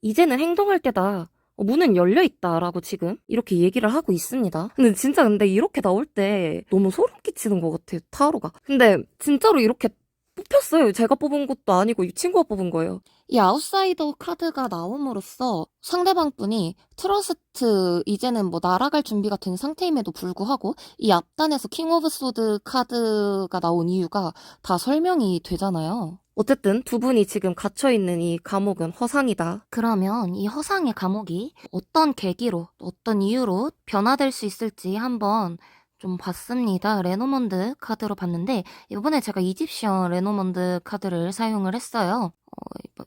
이제는 행동할 때다. 문은 열려 있다라고 지금 이렇게 얘기를 하고 있습니다. 근데 이렇게 나올 때 너무 소름 끼치는 것 같아요, 타로가. 근데 진짜로 이렇게 뽑혔어요. 제가 뽑은 것도 아니고 이 친구가 뽑은 거예요. 이 아웃사이더 카드가 나옴으로써 상대방 분이 트러스트, 이제는 날아갈 준비가 된 상태임에도 불구하고 이 앞단에서 킹 오브 소드 카드가 나온 이유가 다 설명이 되잖아요. 어쨌든 두 분이 지금 갇혀있는 이 감옥은 허상이다. 그러면 이 허상의 감옥이 어떤 계기로, 어떤 이유로 변화될 수 있을지 한번 좀 봤습니다. 레노먼드 카드로 봤는데 이번에 제가 이집션 레노먼드 카드를 사용을 했어요.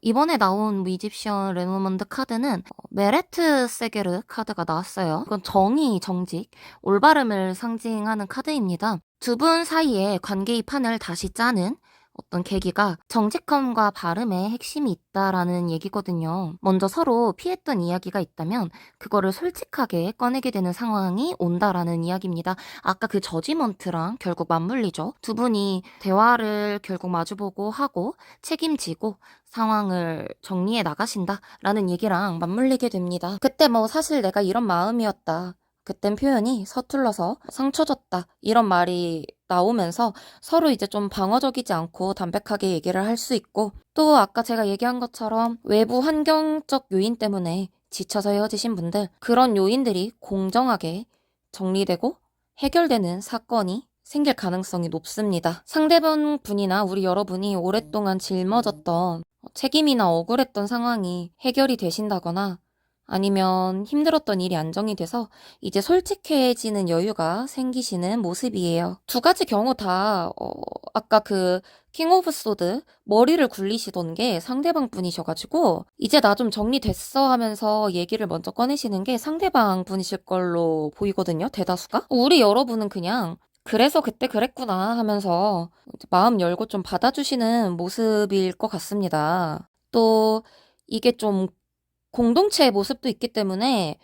이번에 나온 이집션 레노먼드 카드는 메레트 세게르 카드가 나왔어요. 이건 정의, 정직, 올바름을 상징하는 카드입니다. 두 분 사이에 관계의 판을 다시 짜는 어떤 계기가 정직함과 발음에 핵심이 있다라는 얘기거든요. 먼저 서로 피했던 이야기가 있다면 그거를 솔직하게 꺼내게 되는 상황이 온다라는 이야기입니다. 아까 그 저지먼트랑 결국 맞물리죠. 두 분이 대화를 결국 마주보고 하고 책임지고 상황을 정리해 나가신다라는 얘기랑 맞물리게 됩니다. 그때 뭐 사실 내가 이런 마음이었다. 그땐 표현이 서툴러서 상처 줬다. 이런 말이 나오면서 서로 이제 좀 방어적이지 않고 담백하게 얘기를 할 수 있고 또 아까 제가 얘기한 것처럼 외부 환경적 요인 때문에 지쳐서 헤어지신 분들 그런 요인들이 공정하게 정리되고 해결되는 사건이 생길 가능성이 높습니다. 상대방 분이나 우리 여러분이 오랫동안 짊어졌던 책임이나 억울했던 상황이 해결이 되신다거나 아니면 힘들었던 일이 안정이 돼서 이제 솔직해지는 여유가 생기시는 모습이에요. 두 가지 경우 다 아까 그 킹 오브 소드 머리를 굴리시던 게 상대방 분이셔가지고 이제 나 좀 정리됐어 하면서 얘기를 먼저 꺼내시는 게 상대방 분이실 걸로 보이거든요. 대다수가. 우리 여러분은 그냥 그래서 그때 그랬구나 하면서 마음 열고 좀 받아주시는 모습일 것 같습니다. 또 이게 좀 공동체의 모습도 있기 때문에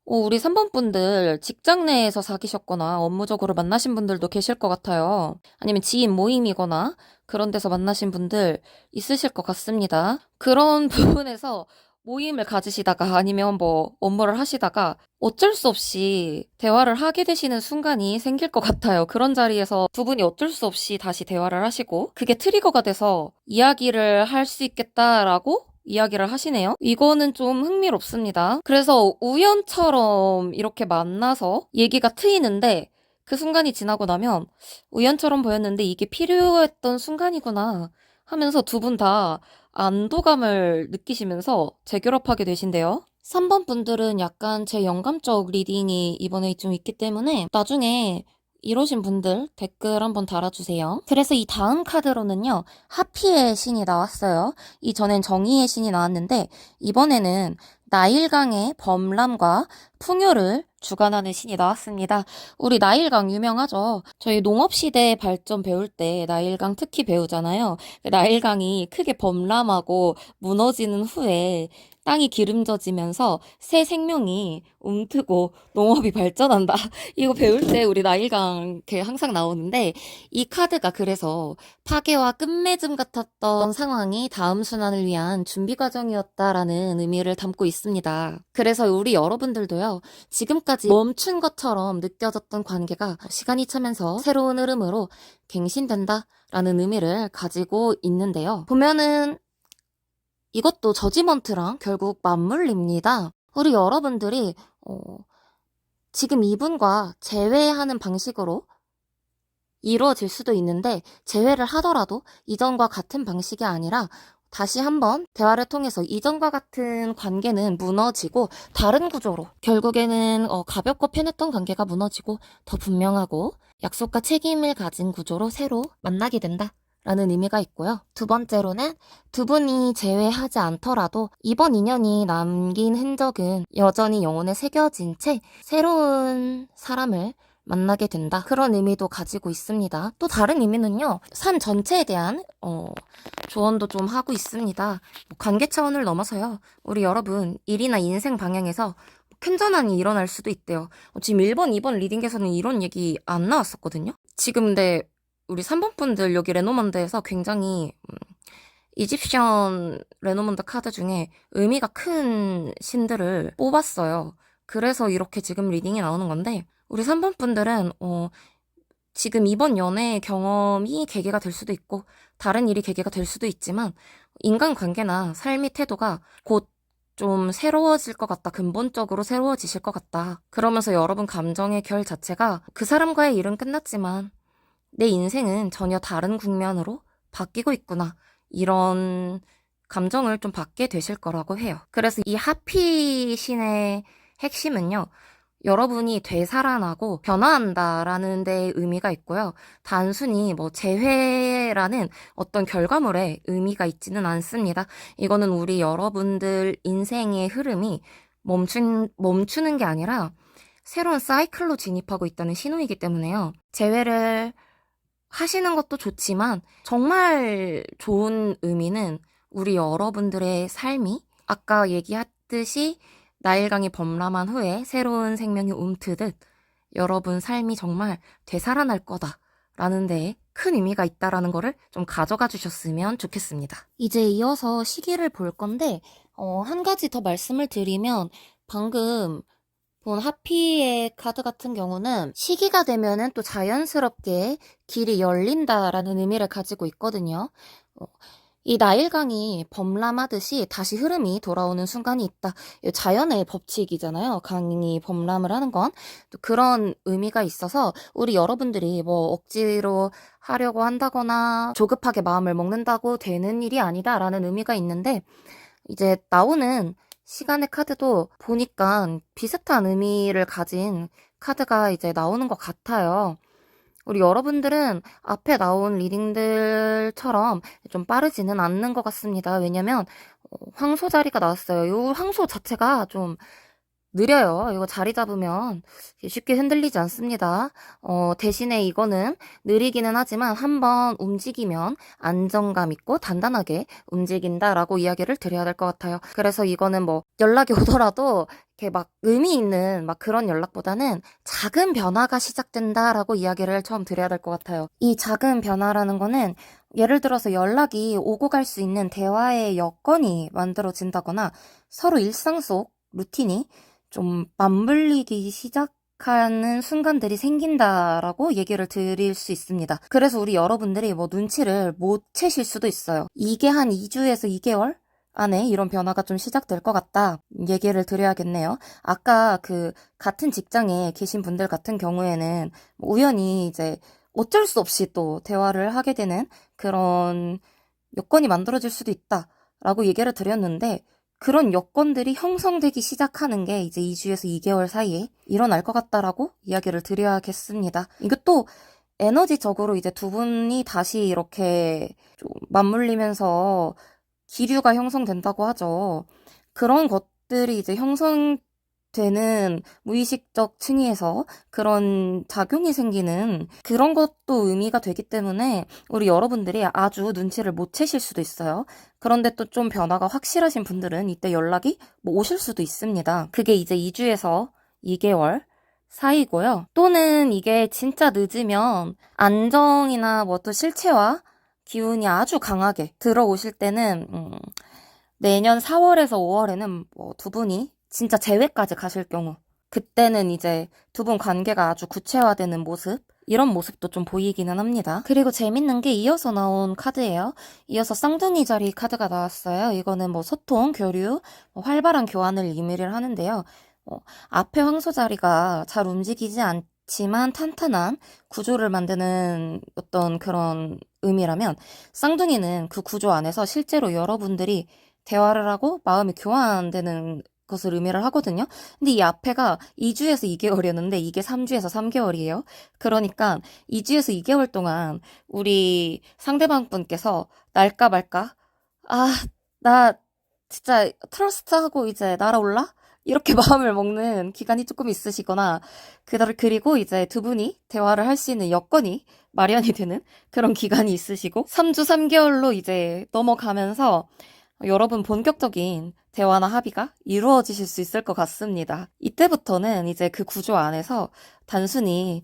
우리 3번 분들 직장 내에서 사귀셨거나 업무적으로 만나신 분들도 계실 것 같아요. 아니면 지인 모임이거나 그런 데서 만나신 분들 있으실 것 같습니다. 그런 부분에서 모임을 가지시다가 아니면 뭐 업무를 하시다가 어쩔 수 없이 대화를 하게 되시는 순간이 생길 것 같아요. 그런 자리에서 두 분이 어쩔 수 없이 다시 대화를 하시고 그게 트리거가 돼서 이야기를 할 수 있겠다라고 이야기를 하시네요. 이거는 좀 흥미롭습니다. 그래서 우연처럼 이렇게 만나서 얘기가 트이는데 그 순간이 지나고 나면 우연처럼 보였는데 이게 필요했던 순간이구나 하면서 두 분 다 안도감을 느끼시면서 재결합하게 되신대요. 3번 분들은 약간 제 영감적 리딩이 이번에 좀 있기 때문에 나중에 이러신 분들 댓글 한번 달아주세요. 그래서 이 다음 카드로는요, 하피의 신이 나왔어요. 이전엔 정의의 신이 나왔는데, 이번에는 나일강의 범람과 풍요를 주관하는 신이 나왔습니다. 우리 나일강 유명하죠? 저희 농업시대 발전 배울 때 나일강 특히 배우잖아요. 나일강이 크게 범람하고 무너지는 후에 땅이 기름져지면서 새 생명이 움트고 농업이 발전한다. 이거 배울 때 우리 나일강 이렇게 항상 나오는데 이 카드가 그래서 파괴와 끝맺음 같았던 상황이 다음 순환을 위한 준비 과정이었다라는 의미를 담고 있습니다. 그래서 우리 여러분들도요. 지금까지 멈춘 것처럼 느껴졌던 관계가 시간이 차면서 새로운 흐름으로 갱신된다라는 의미를 가지고 있는데요. 보면은 이것도 저지먼트랑 결국 맞물립니다. 우리 여러분들이 지금 이분과 재회하는 방식으로 이루어질 수도 있는데 재회를 하더라도 이전과 같은 방식이 아니라 다시 한번 대화를 통해서 이전과 같은 관계는 무너지고 다른 구조로 결국에는 가볍고 편했던 관계가 무너지고 더 분명하고 약속과 책임을 가진 구조로 새로 만나게 된다. 라는 의미가 있고요. 두 번째로는 두 분이 재회하지 않더라도 이번 인연이 남긴 흔적은 여전히 영혼에 새겨진 채 새로운 사람을 만나게 된다. 그런 의미도 가지고 있습니다. 또 다른 의미는요. 삶 전체에 대한 조언도 좀 하고 있습니다. 관계 차원을 넘어서요. 우리 여러분 일이나 인생 방향에서 큰 전환이 일어날 수도 있대요. 지금 1번, 2번 리딩에서는 이런 얘기 안 나왔었거든요. 지금 근데 우리 3번 분들 여기 레노먼드에서 굉장히 이집션 레노먼드 카드 중에 의미가 큰 신들을 뽑았어요. 그래서 이렇게 지금 리딩이 나오는 건데 우리 3번 분들은 지금 이번 연애 경험이 계기가 될 수도 있고 다른 일이 계기가 될 수도 있지만 인간관계나 삶의 태도가 곧 좀 새로워질 것 같다. 근본적으로 새로워지실 것 같다. 그러면서 여러분 감정의 결 자체가 그 사람과의 일은 끝났지만 내 인생은 전혀 다른 국면으로 바뀌고 있구나. 이런 감정을 좀 받게 되실 거라고 해요. 그래서 이 하피 신의 핵심은요. 여러분이 되살아나고 변화한다라는 데 의미가 있고요. 단순히 뭐 재회라는 어떤 결과물에 의미가 있지는 않습니다. 이거는 우리 여러분들 인생의 흐름이 멈추는 게 아니라 새로운 사이클로 진입하고 있다는 신호이기 때문에요. 재회를 하시는 것도 좋지만 정말 좋은 의미는 우리 여러분들의 삶이 아까 얘기했듯이 나일강이 범람한 후에 새로운 생명이 움트듯 여러분 삶이 정말 되살아날 거다라는 데에 큰 의미가 있다라는 거를 좀 가져가 주셨으면 좋겠습니다. 이제 이어서 시기를 볼 건데 한 가지 더 말씀을 드리면 방금 본 하피의 카드 같은 경우는 시기가 되면은 또 자연스럽게 길이 열린다라는 의미를 가지고 있거든요. 이 나일강이 범람하듯이 다시 흐름이 돌아오는 순간이 있다. 이 자연의 법칙이잖아요. 강이 범람을 하는 건. 또 그런 의미가 있어서 우리 여러분들이 뭐 억지로 하려고 한다거나 조급하게 마음을 먹는다고 되는 일이 아니다라는 의미가 있는데 이제 나오는 시간의 카드도 보니까 비슷한 의미를 가진 카드가 이제 나오는 것 같아요. 우리 여러분들은 앞에 나온 리딩들처럼 좀 빠르지는 않는 것 같습니다. 왜냐면 황소 자리가 나왔어요. 이 황소 자체가 좀 느려요. 이거 자리 잡으면 쉽게 흔들리지 않습니다. 대신에 이거는 느리기는 하지만 한번 움직이면 안정감 있고 단단하게 움직인다라고 이야기를 드려야 될 것 같아요. 그래서 이거는 뭐 연락이 오더라도 이렇게 막 의미 있는 막 그런 연락보다는 작은 변화가 시작된다라고 이야기를 처음 드려야 될 것 같아요. 이 작은 변화라는 거는 예를 들어서 연락이 오고 갈 수 있는 대화의 여건이 만들어진다거나 서로 일상 속 루틴이 좀 맞물리기 시작하는 순간들이 생긴다라고 얘기를 드릴 수 있습니다. 그래서 우리 여러분들이 뭐 눈치를 못 채실 수도 있어요. 이게 한 2주에서 2개월 안에 이런 변화가 좀 시작될 것 같다. 얘기를 드려야겠네요. 아까 그 같은 직장에 계신 분들 같은 경우에는 우연히 이제 어쩔 수 없이 또 대화를 하게 되는 그런 여건이 만들어질 수도 있다라고 얘기를 드렸는데 그런 여건들이 형성되기 시작하는 게 이제 2주에서 2개월 사이에 일어날 것 같다라고 이야기를 드려야겠습니다. 이것도 에너지적으로 이제 두 분이 다시 이렇게 좀 맞물리면서 기류가 형성된다고 하죠. 그런 것들이 이제 형성되는 무의식적 층위에서 그런 작용이 생기는 그런 것도 의미가 되기 때문에 우리 여러분들이 아주 눈치를 못 채실 수도 있어요. 그런데 또 좀 변화가 확실하신 분들은 이때 연락이 뭐 오실 수도 있습니다. 그게 이제 2주에서 2개월 사이고요. 또는 이게 진짜 늦으면 안정이나 뭐 또 실체와 기운이 아주 강하게 들어오실 때는 내년 4월에서 5월에는 뭐 두 분이 진짜 재회까지 가실 경우 그때는 이제 두 분 관계가 아주 구체화되는 모습 이런 모습도 좀 보이기는 합니다. 그리고 재밌는 게 이어서 나온 카드예요. 이어서 쌍둥이 자리 카드가 나왔어요. 이거는 뭐 소통, 교류, 활발한 교환을 의미를 하는데요. 앞에 황소 자리가 잘 움직이지 않지만 탄탄한 구조를 만드는 어떤 그런 의미라면 쌍둥이는 그 구조 안에서 실제로 여러분들이 대화를 하고 마음이 교환되는 것을 의미를 하거든요. 근데 이 앞에가 2주에서 2개월이었는데 이게 3주에서 3개월이에요. 그러니까 2주에서 2개월 동안 우리 상대방 분께서 날까 말까? 나 진짜 트러스트하고 이제 날아올라? 이렇게 마음을 먹는 기간이 조금 있으시거나 그리고 이제 두 분이 대화를 할 수 있는 여건이 마련이 되는 그런 기간이 있으시고 3주 3개월로 이제 넘어가면서 여러분 본격적인 대화나 합의가 이루어지실 수 있을 것 같습니다. 이때부터는 이제 그 구조 안에서 단순히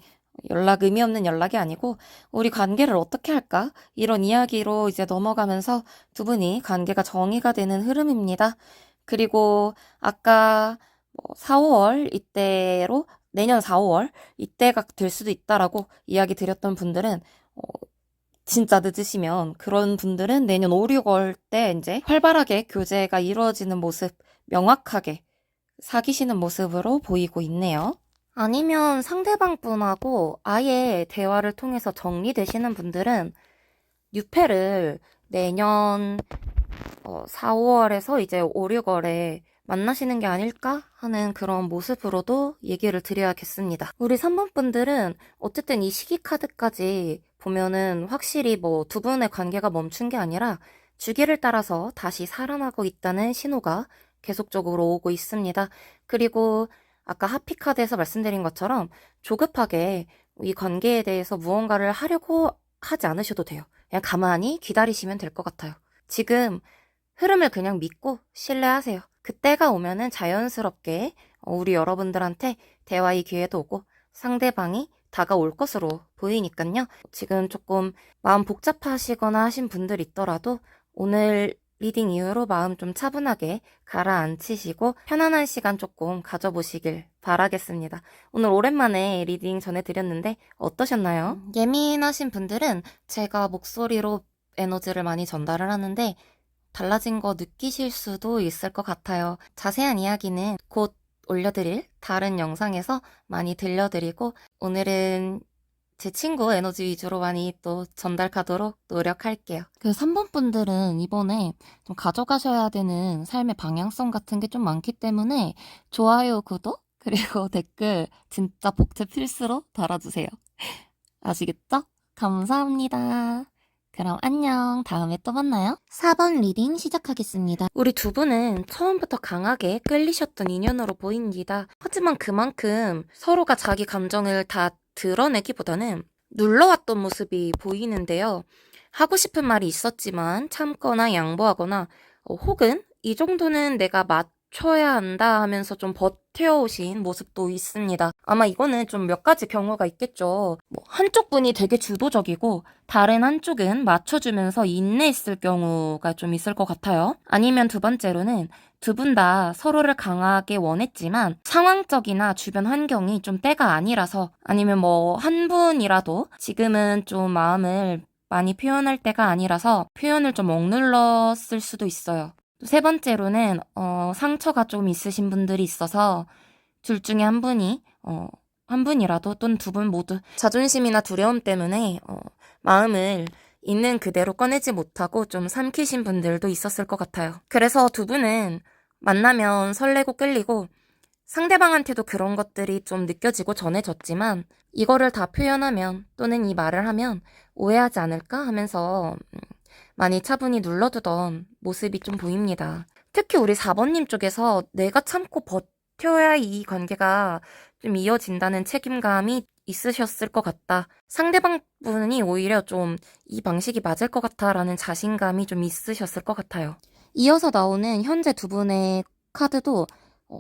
의미 없는 연락이 아니고 우리 관계를 어떻게 할까? 이런 이야기로 이제 넘어가면서 두 분이 관계가 정의가 되는 흐름입니다. 그리고 아까 4, 5월 이때로 내년 4, 5월 이때가 될 수도 있다라고 이야기 드렸던 분들은 진짜 늦으시면 그런 분들은 내년 5, 6월 때 이제 활발하게 교제가 이루어지는 모습 명확하게 사귀시는 모습으로 보이고 있네요. 아니면 상대방 분하고 아예 대화를 통해서 정리되시는 분들은 뉴페를 내년 4, 5월에서 이제 5, 6월에 만나시는 게 아닐까 하는 그런 모습으로도 얘기를 드려야겠습니다. 우리 3번 분들은 어쨌든 이 시기 카드까지 보면은 확실히 뭐 두 분의 관계가 멈춘 게 아니라 주기를 따라서 다시 살아나고 있다는 신호가 계속적으로 오고 있습니다. 그리고 아까 하피카드에서 말씀드린 것처럼 조급하게 이 관계에 대해서 무언가를 하려고 하지 않으셔도 돼요. 그냥 가만히 기다리시면 될 것 같아요. 지금 흐름을 그냥 믿고 신뢰하세요. 그때가 오면은 자연스럽게 우리 여러분들한테 대화의 기회도 오고 상대방이 다가올 것으로 보이니까요. 지금 조금 마음 복잡하시거나 하신 분들 있더라도 오늘 리딩 이후로 마음 좀 차분하게 가라앉히시고 편안한 시간 조금 가져보시길 바라겠습니다. 오늘 오랜만에 리딩 전해드렸는데 어떠셨나요? 예민하신 분들은 제가 목소리로 에너지를 많이 전달을 하는데 달라진 거 느끼실 수도 있을 것 같아요. 자세한 이야기는 곧 올려드릴 다른 영상에서 많이 들려드리고 오늘은 제 친구 에너지 위주로 많이 또 전달하도록 노력할게요. 그 3번 분들은 이번에 좀 가져가셔야 되는 삶의 방향성 같은 게 좀 많기 때문에 좋아요, 구독, 그리고 댓글 진짜 복제 필수로 달아주세요. 아시겠죠? 감사합니다. 그럼 안녕. 다음에 또 만나요. 4번 리딩 시작하겠습니다. 우리 두 분은 처음부터 강하게 끌리셨던 인연으로 보입니다. 하지만 그만큼 서로가 자기 감정을 다 드러내기보다는 눌러왔던 모습이 보이는데요. 하고 싶은 말이 있었지만 참거나 양보하거나 혹은 이 정도는 내가 맞춰야 한다 하면서 좀 버텨오신 모습도 있습니다. 아마 이거는 좀 몇 가지 경우가 있겠죠. 한쪽 분이 되게 주도적이고 다른 한쪽은 맞춰주면서 인내했을 경우가 좀 있을 것 같아요. 아니면 두 번째로는 두 분 다 서로를 강하게 원했지만 상황적이나 주변 환경이 좀 때가 아니라서 아니면 한 분이라도 지금은 좀 마음을 많이 표현할 때가 아니라서 표현을 좀 억눌렀을 수도 있어요. 세 번째로는 상처가 좀 있으신 분들이 있어서 둘 중에 한 분이 한 분이라도 또는 두 분 모두 자존심이나 두려움 때문에 마음을 있는 그대로 꺼내지 못하고 좀 삼키신 분들도 있었을 것 같아요. 그래서 두 분은 만나면 설레고 끌리고 상대방한테도 그런 것들이 좀 느껴지고 전해졌지만 이거를 다 표현하면 또는 이 말을 하면 오해하지 않을까 하면서 많이 차분히 눌러두던 모습이 좀 보입니다. 특히 우리 4번님 쪽에서 내가 참고 버텨야 이 관계가 좀 이어진다는 책임감이 있으셨을 것 같다. 상대방 분이 오히려 좀 이 방식이 맞을 것 같다라는 자신감이 좀 있으셨을 것 같아요. 이어서 나오는 현재 두 분의 카드도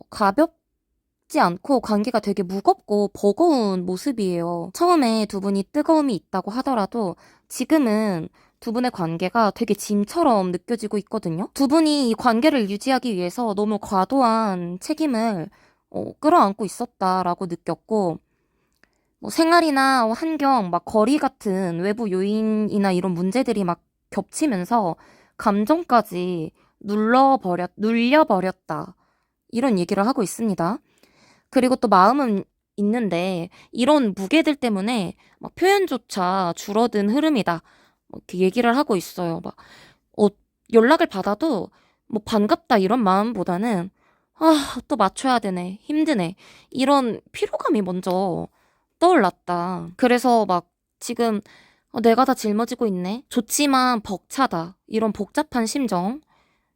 가볍지 않고 관계가 되게 무겁고 버거운 모습이에요. 처음에 두 분이 뜨거움이 있다고 하더라도 지금은 두 분의 관계가 되게 짐처럼 느껴지고 있거든요. 두 분이 이 관계를 유지하기 위해서 너무 과도한 책임을 끌어안고 있었다라고 느꼈고 생활이나 환경, 거리 같은 외부 요인이나 이런 문제들이 겹치면서 감정까지 눌려버렸다. 이런 얘기를 하고 있습니다. 그리고 또 마음은 있는데 이런 무게들 때문에 표현조차 줄어든 흐름이다. 이렇게 얘기를 하고 있어요. 연락을 받아도 반갑다 이런 마음보다는 또 맞춰야 되네. 힘드네. 이런 피로감이 먼저 떠올랐다. 그래서 지금 내가 다 짊어지고 있네. 좋지만 벅차다. 이런 복잡한 심정.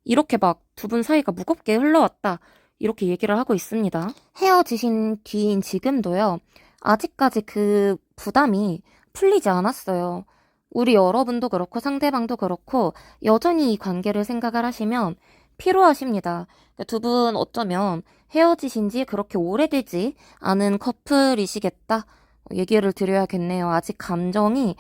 이렇게 두 분 사이가 무겁게 흘러왔다. 이렇게 얘기를 하고 있습니다. 헤어지신 뒤인 지금도요. 아직까지 그 부담이 풀리지 않았어요. 우리 여러분도 그렇고 상대방도 그렇고 여전히 이 관계를 생각을 하시면 피로하십니다. 두 분 어쩌면 헤어지신 지 그렇게 오래되지 않은 커플이시겠다. 얘기를 드려야겠네요. 아직 감정이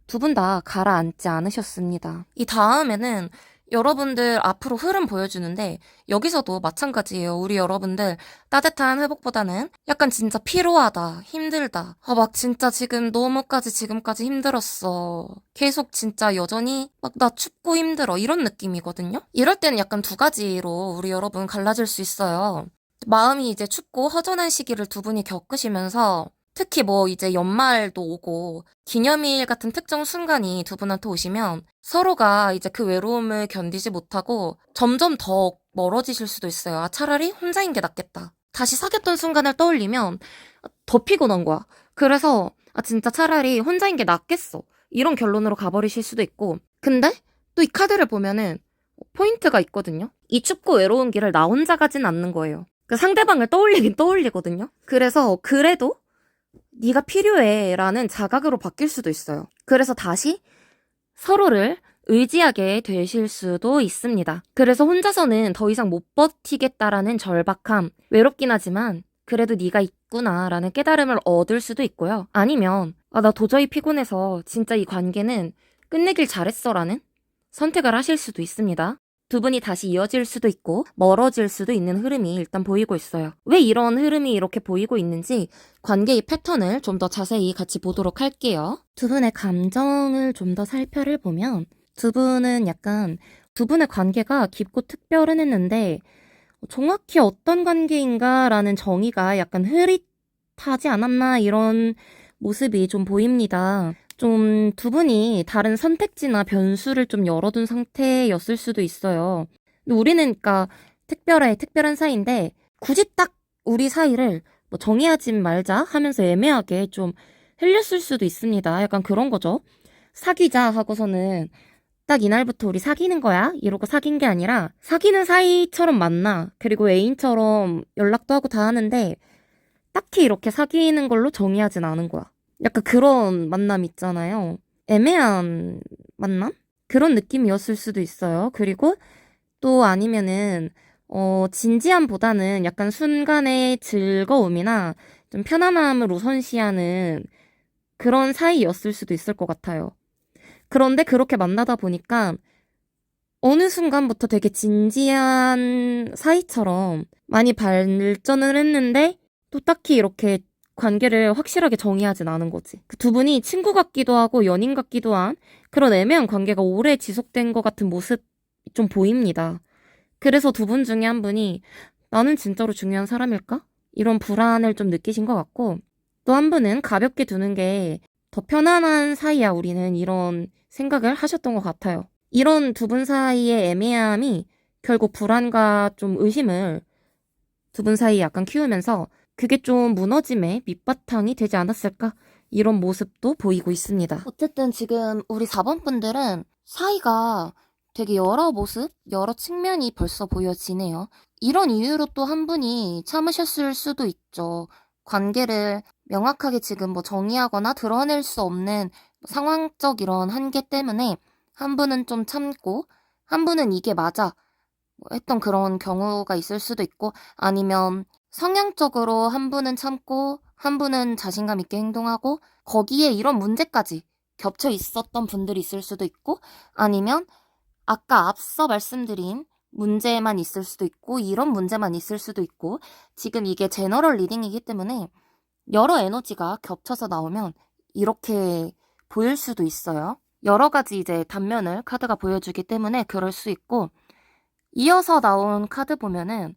두 분 다 가라앉지 않으셨습니다. 이 다음에는 여러분들 앞으로 흐름 보여주는데 여기서도 마찬가지예요. 우리 여러분들 따뜻한 회복보다는 약간 진짜 피로하다, 힘들다. 진짜 지금까지 힘들었어. 계속 진짜 여전히 나 춥고 힘들어. 이런 느낌이거든요. 이럴 때는 약간 두 가지로 우리 여러분 갈라질 수 있어요. 마음이 이제 춥고 허전한 시기를 두 분이 겪으시면서 특히 이제 연말도 오고 기념일 같은 특정 순간이 두 분한테 오시면 서로가 이제 그 외로움을 견디지 못하고 점점 더 멀어지실 수도 있어요. 차라리 혼자인 게 낫겠다. 다시 사귀었던 순간을 떠올리면 더 피곤한 거야. 그래서 진짜 차라리 혼자인 게 낫겠어. 이런 결론으로 가버리실 수도 있고. 근데 또 이 카드를 보면은 포인트가 있거든요. 이 춥고 외로운 길을 나 혼자 가진 않는 거예요. 그 상대방을 떠올리긴 떠올리거든요. 그래서 그래도 네가 필요해 라는 자각으로 바뀔 수도 있어요. 그래서 다시 서로를 의지하게 되실 수도 있습니다. 그래서 혼자서는 더 이상 못 버티겠다라는 절박함, 외롭긴 하지만 그래도 네가 있구나 라는 깨달음을 얻을 수도 있고요. 아니면 나 도저히 피곤해서 진짜 이 관계는 끝내길 잘했어 라는 선택을 하실 수도 있습니다. 두 분이 다시 이어질 수도 있고 멀어질 수도 있는 흐름이 일단 보이고 있어요. 왜 이런 흐름이 이렇게 보이고 있는지 관계의 패턴을 좀 더 자세히 같이 보도록 할게요. 두 분의 감정을 좀 더 살펴를 보면 두 분은 약간 두 분의 관계가 깊고 특별은 했는데 정확히 어떤 관계인가라는 정의가 약간 흐릿하지 않았나 이런 모습이 좀 보입니다. 좀 두 분이 다른 선택지나 변수를 좀 열어둔 상태였을 수도 있어요. 근데 우리는 그러니까 특별한 사이인데 굳이 딱 우리 사이를 뭐 정의하지 말자 하면서 애매하게 좀 흘렸을 수도 있습니다. 약간 그런 거죠. 사귀자 하고서는 딱 이날부터 우리 사귀는 거야? 이러고 사귄 게 아니라 사귀는 사이처럼 만나. 그리고 애인처럼 연락도 하고 다 하는데 딱히 이렇게 사귀는 걸로 정의하진 않은 거야. 약간 그런 만남 있잖아요. 애매한 만남? 그런 느낌이었을 수도 있어요. 그리고 또 아니면은 진지함보다는 약간 순간의 즐거움이나 좀 편안함을 우선시하는 그런 사이였을 수도 있을 것 같아요. 그런데 그렇게 만나다 보니까 어느 순간부터 되게 진지한 사이처럼 많이 발전을 했는데 또 딱히 이렇게 관계를 확실하게 정의하진 않은 거지. 그 두 분이 친구 같기도 하고 연인 같기도 한 그런 애매한 관계가 오래 지속된 것 같은 모습이 좀 보입니다. 그래서 두 분 중에 한 분이 나는 진짜로 중요한 사람일까? 이런 불안을 좀 느끼신 것 같고 또 한 분은 가볍게 두는 게 더 편안한 사이야 우리는 이런 생각을 하셨던 것 같아요. 이런 두 분 사이의 애매함이 결국 불안과 좀 의심을 두 분 사이에 약간 키우면서 그게 좀 무너짐의 밑바탕이 되지 않았을까? 이런 모습도 보이고 있습니다. 어쨌든 지금 우리 4번 분들은 사이가 되게 여러 모습, 여러 측면이 벌써 보여지네요. 이런 이유로 또 한 분이 참으셨을 수도 있죠. 관계를 명확하게 지금 뭐 정의하거나 드러낼 수 없는 상황적 이런 한계 때문에 한 분은 좀 참고 한 분은 이게 맞아 했던 그런 경우가 있을 수도 있고 아니면 성향적으로 한 분은 참고 한 분은 자신감 있게 행동하고 거기에 이런 문제까지 겹쳐 있었던 분들이 있을 수도 있고 아니면 아까 앞서 말씀드린 문제만 있을 수도 있고 이런 문제만 있을 수도 있고 지금 이게 제너럴 리딩이기 때문에 여러 에너지가 겹쳐서 나오면 이렇게 보일 수도 있어요. 여러 가지 이제 단면을 카드가 보여주기 때문에 그럴 수 있고 이어서 나온 카드 보면은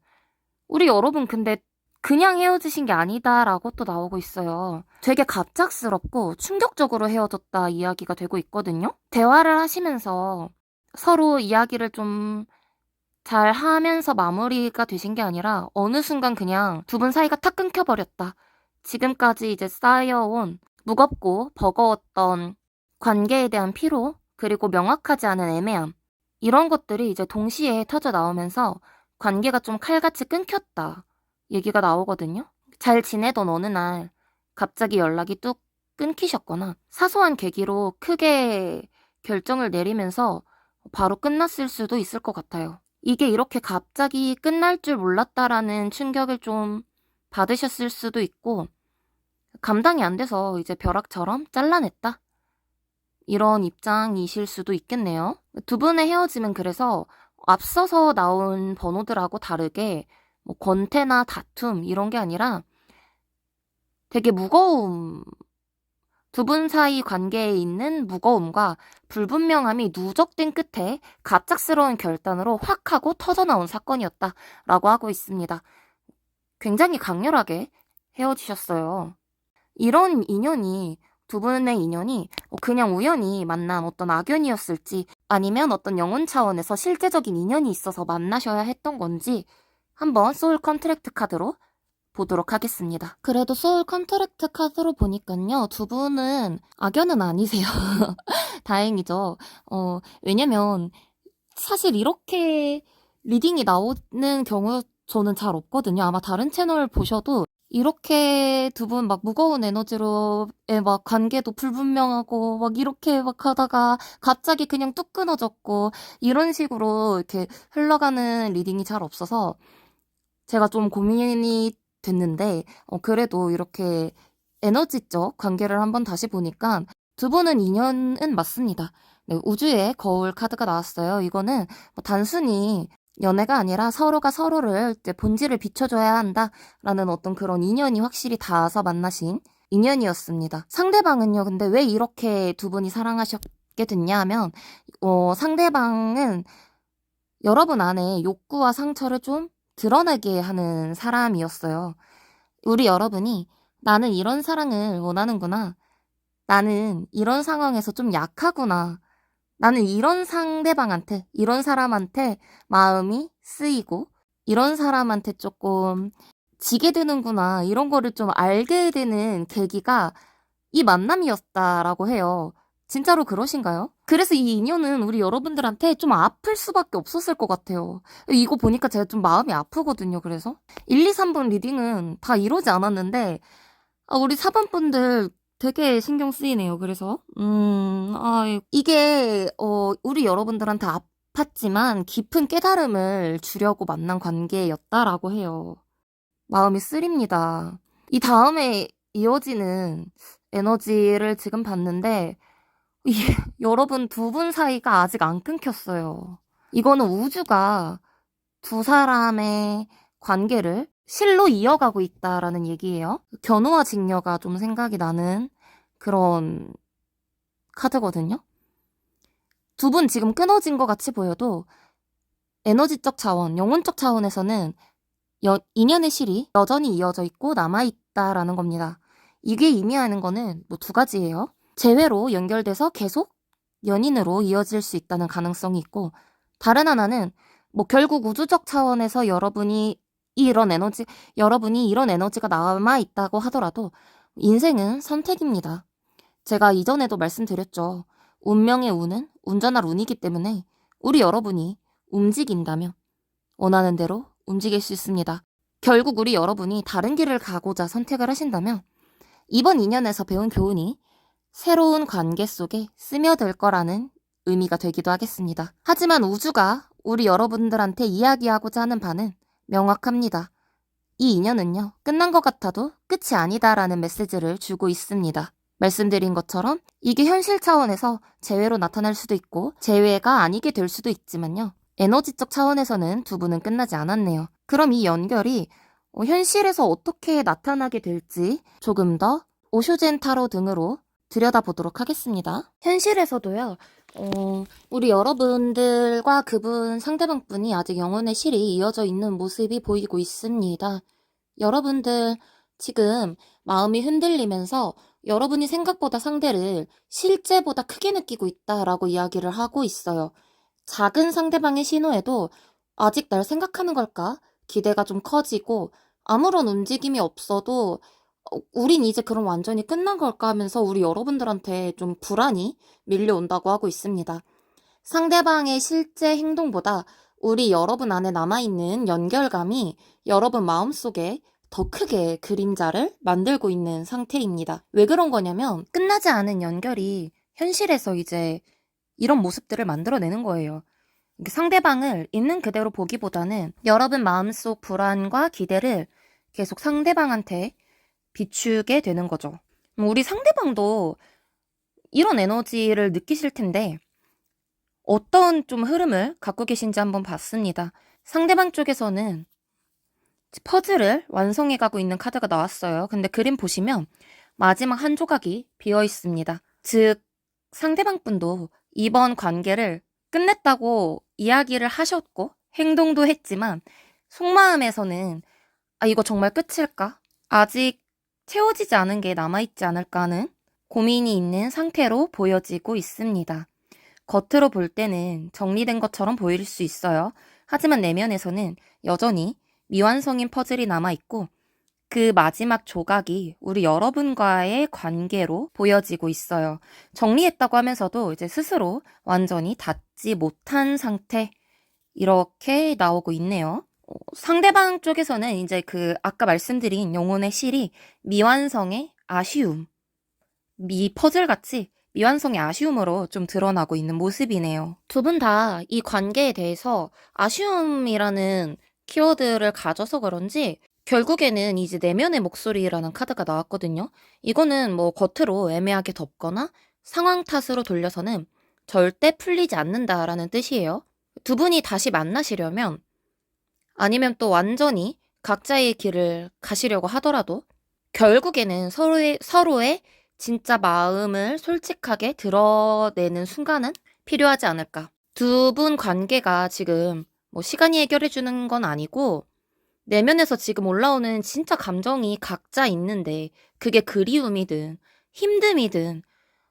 우리 여러분 근데 그냥 헤어지신 게 아니다라고 또 나오고 있어요. 되게 갑작스럽고 충격적으로 헤어졌다 이야기가 되고 있거든요. 대화를 하시면서 서로 이야기를 좀 잘 하면서 마무리가 되신 게 아니라 어느 순간 그냥 두 분 사이가 탁 끊겨버렸다. 지금까지 이제 쌓여온 무겁고 버거웠던 관계에 대한 피로 그리고 명확하지 않은 애매함 이런 것들이 이제 동시에 터져 나오면서 관계가 좀 칼같이 끊겼다 얘기가 나오거든요. 잘 지내던 어느 날 갑자기 연락이 뚝 끊기셨거나 사소한 계기로 크게 결정을 내리면서 바로 끝났을 수도 있을 것 같아요. 이게 이렇게 갑자기 끝날 줄 몰랐다라는 충격을 좀 받으셨을 수도 있고 감당이 안 돼서 이제 벼락처럼 잘라냈다. 이런 입장이실 수도 있겠네요. 두 분의 헤어짐은 그래서 앞서서 나온 번호들하고 다르게 뭐 권태나 다툼 이런 게 아니라 되게 무거움, 두 분 사이 관계에 있는 무거움과 불분명함이 누적된 끝에 갑작스러운 결단으로 확 하고 터져나온 사건이었다라고 하고 있습니다. 굉장히 강렬하게 헤어지셨어요. 이런 인연이 두 분의 인연이 그냥 우연히 만난 어떤 악연이었을지 아니면 어떤 영혼 차원에서 실제적인 인연이 있어서 만나셔야 했던 건지 한번 소울 컨트랙트 카드로 보도록 하겠습니다. 그래도 소울 컨트랙트 카드로 보니까요. 두 분은 악연은 아니세요. 다행이죠. 왜냐면 사실 이렇게 리딩이 나오는 경우 저는 잘 없거든요. 아마 다른 채널 보셔도 이렇게 두 분 막 무거운 에너지로 막 관계도 불분명하고 막 이렇게 막 하다가 갑자기 그냥 뚝 끊어졌고 이런 식으로 이렇게 흘러가는 리딩이 잘 없어서 제가 좀 고민이 됐는데 그래도 이렇게 에너지적 관계를 한번 다시 보니까 두 분은 인연은 맞습니다. 네, 우주의 거울 카드가 나왔어요. 이거는 뭐 단순히 연애가 아니라 서로가 서로를 이제 본질을 비춰줘야 한다라는 어떤 그런 인연이 확실히 닿아서 만나신 인연이었습니다. 상대방은요, 근데 왜 이렇게 두 분이 사랑하셨게 됐냐 하면, 상대방은 여러분 안에 욕구와 상처를 좀 드러내게 하는 사람이었어요. 우리 여러분이 나는 이런 사랑을 원하는구나. 나는 이런 상황에서 좀 약하구나. 나는 이런 상대방한테, 이런 사람한테 마음이 쓰이고, 이런 사람한테 조금 지게 되는구나. 이런 거를 좀 알게 되는 계기가 이 만남이었다라고 해요. 진짜로 그러신가요? 그래서 이 인연은 우리 여러분들한테 좀 아플 수밖에 없었을 것 같아요. 이거 보니까 제가 좀 마음이 아프거든요, 그래서. 1, 2, 3번 리딩은 다 이러지 않았는데, 우리 4번 분들 되게 신경 쓰이네요. 그래서 이게 우리 여러분들한테 아팠지만 깊은 깨달음을 주려고 만난 관계였다라고 해요. 마음이 쓰립니다. 이 다음에 이어지는 에너지를 지금 봤는데 여러분 두 분 사이가 아직 안 끊겼어요. 이거는 우주가 두 사람의 관계를 실로 이어가고 있다라는 얘기예요. 견우와 직녀가 좀 생각이 나는 그런 카드거든요. 두 분 지금 끊어진 것 같이 보여도 에너지적 차원, 영혼적 차원에서는 인연의 실이 여전히 이어져 있고 남아있다라는 겁니다. 이게 의미하는 거는 뭐 두 가지예요. 재회로 연결돼서 계속 연인으로 이어질 수 있다는 가능성이 있고, 다른 하나는 뭐 결국 우주적 차원에서 여러분이 이런 에너지가 남아 있다고 하더라도 인생은 선택입니다. 제가 이전에도 말씀드렸죠. 운명의 운은 운전할 운이기 때문에 우리 여러분이 움직인다면 원하는 대로 움직일 수 있습니다. 결국 우리 여러분이 다른 길을 가고자 선택을 하신다면 이번 인연에서 배운 교훈이 새로운 관계 속에 스며들 거라는 의미가 되기도 하겠습니다. 하지만 우주가 우리 여러분들한테 이야기하고자 하는 바는 명확합니다. 이 인연은요, 끝난 것 같아도 끝이 아니다라는 메시지를 주고 있습니다. 말씀드린 것처럼 이게 현실 차원에서 재회로 나타날 수도 있고 재회가 아니게 될 수도 있지만요. 에너지적 차원에서는 두 분은 끝나지 않았네요. 그럼 이 연결이 현실에서 어떻게 나타나게 될지 조금 더 오쇼젠 타로 등으로 들여다보도록 하겠습니다. 현실에서도요, 우리 여러분들과 그분 상대방 분이 아직 영혼의 실이 이어져 있는 모습이 보이고 있습니다. 여러분들 지금 마음이 흔들리면서 여러분이 생각보다 상대를 실제보다 크게 느끼고 있다라고 이야기를 하고 있어요. 작은 상대방의 신호에도 아직 날 생각하는 걸까? 기대가 좀 커지고 아무런 움직임이 없어도 우린 이제 그럼 완전히 끝난 걸까 하면서 우리 여러분들한테 좀 불안이 밀려온다고 하고 있습니다. 상대방의 실제 행동보다 우리 여러분 안에 남아있는 연결감이 여러분 마음속에 더 크게 그림자를 만들고 있는 상태입니다. 왜 그런 거냐면 끝나지 않은 연결이 현실에서 이제 이런 모습들을 만들어내는 거예요. 상대방을 있는 그대로 보기보다는 여러분 마음속 불안과 기대를 계속 상대방한테 비추게 되는 거죠. 우리 상대방도 이런 에너지를 느끼실 텐데 어떤 좀 흐름을 갖고 계신지 한번 봤습니다. 상대방 쪽에서는 퍼즐을 완성해 가고 있는 카드가 나왔어요. 근데 그림 보시면 마지막 한 조각이 비어 있습니다. 즉 상대방 분도 이번 관계를 끝냈다고 이야기를 하셨고 행동도 했지만 속마음에서는 이거 정말 끝일까? 아직 채워지지 않은 게 남아있지 않을까 하는 고민이 있는 상태로 보여지고 있습니다. 겉으로 볼 때는 정리된 것처럼 보일 수 있어요. 하지만 내면에서는 여전히 미완성인 퍼즐이 남아있고 그 마지막 조각이 우리 여러분과의 관계로 보여지고 있어요. 정리했다고 하면서도 이제 스스로 완전히 닿지 못한 상태 이렇게 나오고 있네요. 상대방 쪽에서는 이제 그 아까 말씀드린 영혼의 실이 미완성의 아쉬움, 퍼즐같이 미완성의 아쉬움으로 좀 드러나고 있는 모습이네요. 두 분 다 이 관계에 대해서 아쉬움이라는 키워드를 가져서 그런지 결국에는 이제 내면의 목소리라는 카드가 나왔거든요. 이거는 뭐 겉으로 애매하게 덮거나 상황 탓으로 돌려서는 절대 풀리지 않는다라는 뜻이에요. 두 분이 다시 만나시려면 아니면 또 완전히 각자의 길을 가시려고 하더라도 결국에는 서로의 진짜 마음을 솔직하게 드러내는 순간은 필요하지 않을까. 두 분 관계가 지금 뭐 시간이 해결해주는 건 아니고 내면에서 지금 올라오는 진짜 감정이 각자 있는데 그게 그리움이든 힘듦이든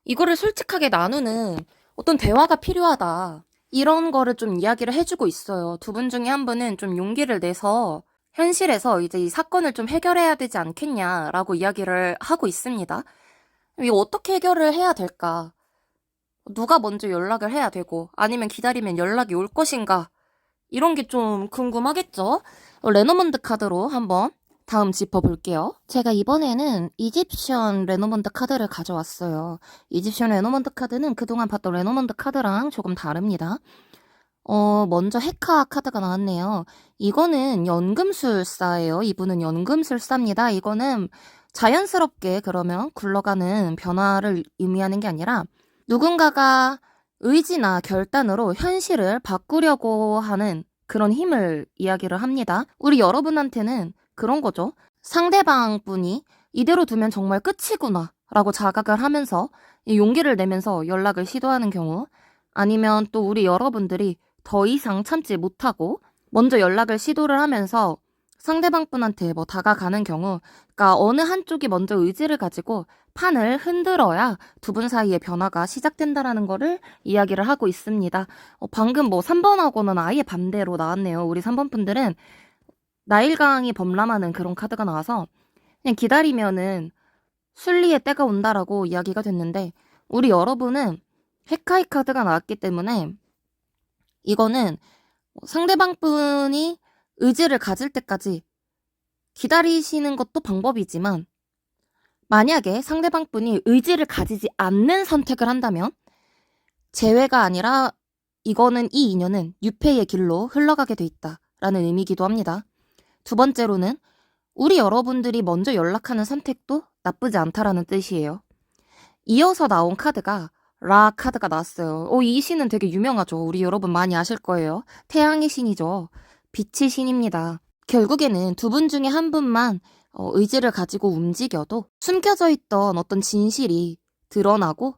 이거를 솔직하게 나누는 어떤 대화가 필요하다. 이런 거를 좀 이야기를 해주고 있어요. 두 분 중에 한 분은 좀 용기를 내서 현실에서 이제 이 사건을 좀 해결해야 되지 않겠냐라고 이야기를 하고 있습니다. 이거 어떻게 해결을 해야 될까? 누가 먼저 연락을 해야 되고 아니면 기다리면 연락이 올 것인가? 이런 게 좀 궁금하겠죠? 레노먼드 카드로 한번 다음 짚어볼게요. 제가 이번에는 이집션 레노먼드 카드를 가져왔어요. 이집션 레노먼드 카드는 그동안 봤던 레노먼드 카드랑 조금 다릅니다. 먼저 헤카 카드가 나왔네요. 이거는 연금술사예요. 이분은 연금술사입니다. 이거는 자연스럽게 그러면 굴러가는 변화를 의미하는 게 아니라 누군가가 의지나 결단으로 현실을 바꾸려고 하는 그런 힘을 이야기를 합니다. 우리 여러분한테는 그런 거죠. 상대방 분이 이대로 두면 정말 끝이구나 라고 자각을 하면서 이 용기를 내면서 연락을 시도하는 경우 아니면 또 우리 여러분들이 더 이상 참지 못하고 먼저 연락을 시도를 하면서 상대방 분한테 뭐 다가가는 경우 그러니까 어느 한쪽이 먼저 의지를 가지고 판을 흔들어야 두 분 사이의 변화가 시작된다라는 거를 이야기를 하고 있습니다. 방금 뭐 3번하고는 아예 반대로 나왔네요. 우리 3번 분들은 나일강이 범람하는 그런 카드가 나와서 그냥 기다리면은 순리의 때가 온다라고 이야기가 됐는데 우리 여러분은 헤카이 카드가 나왔기 때문에 이거는 상대방 분이 의지를 가질 때까지 기다리시는 것도 방법이지만 만약에 상대방 분이 의지를 가지지 않는 선택을 한다면 재회가 아니라 이거는 이 인연은 유패의 길로 흘러가게 돼 있다라는 의미이기도 합니다. 두 번째로는 우리 여러분들이 먼저 연락하는 선택도 나쁘지 않다라는 뜻이에요. 이어서 나온 카드가 라 카드가 나왔어요. 이 신은 되게 유명하죠. 우리 여러분 많이 아실 거예요. 태양의 신이죠. 빛의 신입니다. 결국에는 두 분 중에 한 분만 의지를 가지고 움직여도 숨겨져 있던 어떤 진실이 드러나고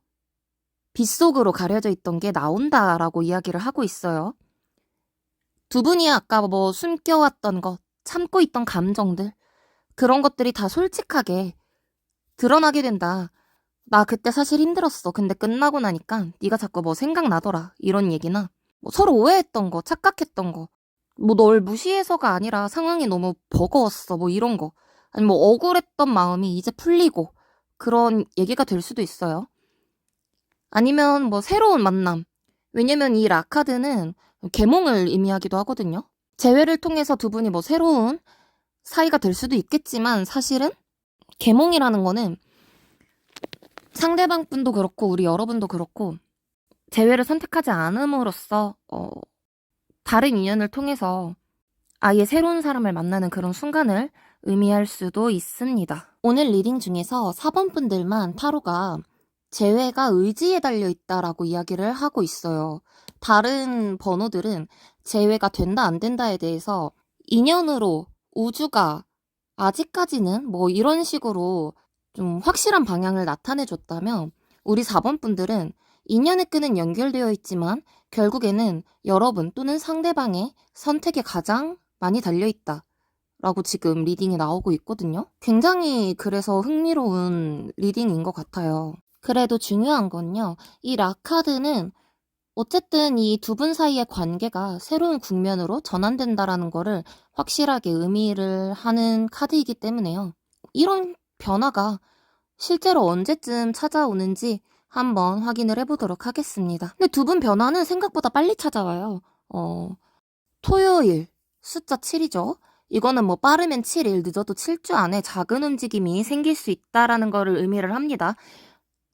빛 속으로 가려져 있던 게 나온다라고 이야기를 하고 있어요. 두 분이 아까 뭐 숨겨왔던 것, 참고 있던 감정들 그런 것들이 다 솔직하게 드러나게 된다. 나 그때 사실 힘들었어. 근데 끝나고 나니까 네가 자꾸 뭐 생각나더라. 이런 얘기나 뭐 서로 오해했던 거, 착각했던 거 뭐 널 무시해서가 아니라 상황이 너무 버거웠어. 뭐 이런 거. 아니 뭐 억울했던 마음이 이제 풀리고 그런 얘기가 될 수도 있어요. 아니면 뭐 새로운 만남. 왜냐면 이 라카드는 계몽을 의미하기도 하거든요. 재회를 통해서 두 분이 뭐 새로운 사이가 될 수도 있겠지만 사실은 계몽이라는 거는 상대방 분도 그렇고 우리 여러분도 그렇고 재회를 선택하지 않음으로써 다른 인연을 통해서 아예 새로운 사람을 만나는 그런 순간을 의미할 수도 있습니다. 오늘 리딩 중에서 4번 분들만 타로가 재회가 의지에 달려 있다라고 이야기를 하고 있어요. 다른 번호들은 재회가 된다 안 된다에 대해서 인연으로 우주가 아직까지는 뭐 이런 식으로 좀 확실한 방향을 나타내줬다면 우리 4번 분들은 인연의 끈은 연결되어 있지만 결국에는 여러분 또는 상대방의 선택에 가장 많이 달려있다 라고 지금 리딩이 나오고 있거든요. 굉장히 그래서 흥미로운 리딩인 것 같아요. 그래도 중요한 건요. 이 라카드는 어쨌든 이 두 분 사이의 관계가 새로운 국면으로 전환된다라는 거를 확실하게 의미를 하는 카드이기 때문에요. 이런 변화가 실제로 언제쯤 찾아오는지 한번 확인을 해보도록 하겠습니다. 근데 두 분 변화는 생각보다 빨리 찾아와요. 토요일, 숫자 7이죠. 이거는 뭐 빠르면 7일, 늦어도 7주 안에 작은 움직임이 생길 수 있다라는 거를 의미를 합니다.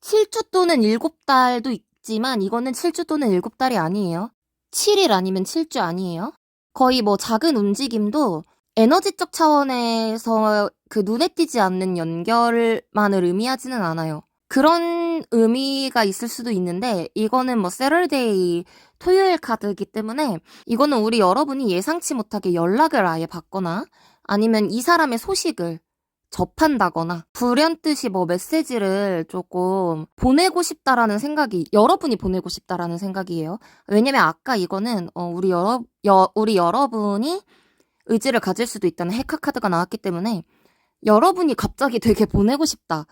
7주 또는 7달도 있지만 이거는 7주 또는 7달이 아니에요. 7일 아니면 7주 아니에요. 거의 뭐 작은 움직임도 에너지적 차원에서 그 눈에 띄지 않는 연결만을 의미하지는 않아요. 그런 의미가 있을 수도 있는데 이거는 뭐 세러데이 토요일 카드이기 때문에 이거는 우리 여러분이 예상치 못하게 연락을 아예 받거나 아니면 이 사람의 소식을 접한다거나 불현듯이 뭐 메시지를 조금 보내고 싶다라는 생각이 여러분이 보내고 싶다라는 생각이에요. 왜냐면 아까 이거는 우리 여러분이 의지를 가질 수도 있다는 헤카 카드가 나왔기 때문에 여러분이 갑자기 되게 보내고 싶다.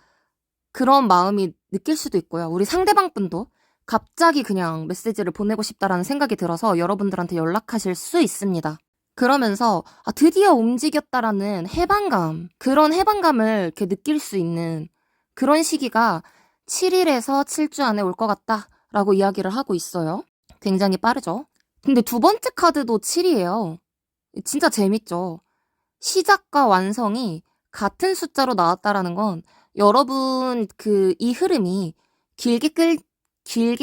그런 마음이 느낄 수도 있고요. 우리 상대방 분도 갑자기 그냥 메시지를 보내고 싶다라는 생각이 들어서 여러분들한테 연락하실 수 있습니다. 그러면서 드디어 움직였다라는 해방감, 그런 해방감을 이렇게 느낄 수 있는 그런 시기가 7일에서 7주 안에 올 것 같다라고 이야기를 하고 있어요. 굉장히 빠르죠? 근데 두 번째 카드도 7이에요. 진짜 재밌죠? 시작과 완성이 같은 숫자로 나왔다라는 건 여러분 이 흐름이 길게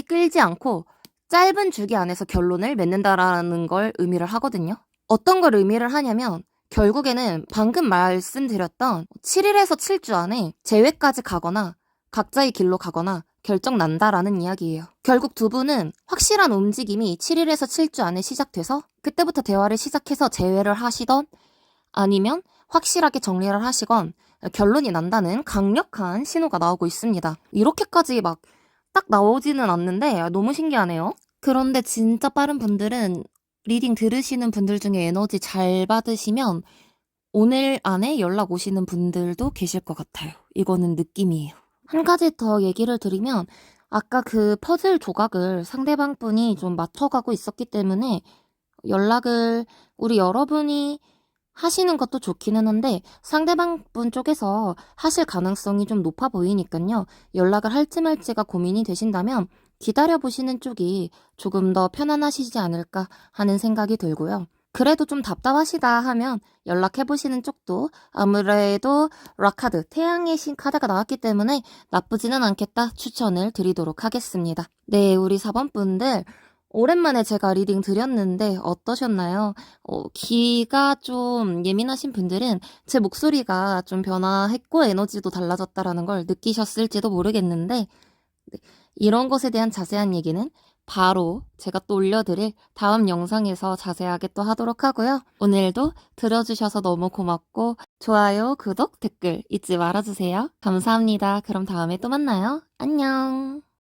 끌지 않고 짧은 주기 안에서 결론을 맺는다라는 걸 의미를 하거든요. 어떤 걸 의미를 하냐면 결국에는 방금 말씀드렸던 7일에서 7주 안에 재회까지 가거나 각자의 길로 가거나 결정 난다라는 이야기예요. 결국 두 분은 확실한 움직임이 7일에서 7주 안에 시작돼서 그때부터 대화를 시작해서 재회를 하시던 아니면 확실하게 정리를 하시건 결론이 난다는 강력한 신호가 나오고 있습니다. 이렇게까지 막 딱 나오지는 않는데 너무 신기하네요. 그런데 진짜 빠른 분들은 리딩 들으시는 분들 중에 에너지 잘 받으시면 오늘 안에 연락 오시는 분들도 계실 것 같아요. 이거는 느낌이에요. 한 가지 더 얘기를 드리면 아까 그 퍼즐 조각을 상대방 분이 좀 맞춰가고 있었기 때문에 연락을 우리 여러분이 하시는 것도 좋기는 한데 상대방 분 쪽에서 하실 가능성이 좀 높아 보이니까요. 연락을 할지 말지가 고민이 되신다면 기다려보시는 쪽이 조금 더 편안하시지 않을까 하는 생각이 들고요. 그래도 좀 답답하시다 하면 연락해보시는 쪽도 아무래도 락카드, 태양의 신 카드가 나왔기 때문에 나쁘지는 않겠다 추천을 드리도록 하겠습니다. 네, 우리 4번 분들 오랜만에 제가 리딩 드렸는데 어떠셨나요? 귀가 좀 예민하신 분들은 제 목소리가 좀 변화했고 에너지도 달라졌다라는 걸 느끼셨을지도 모르겠는데 네, 이런 것에 대한 자세한 얘기는 바로 제가 또 올려드릴 다음 영상에서 자세하게 또 하도록 하고요. 오늘도 들어주셔서 너무 고맙고 좋아요, 구독, 댓글 잊지 말아주세요. 감사합니다. 그럼 다음에 또 만나요. 안녕.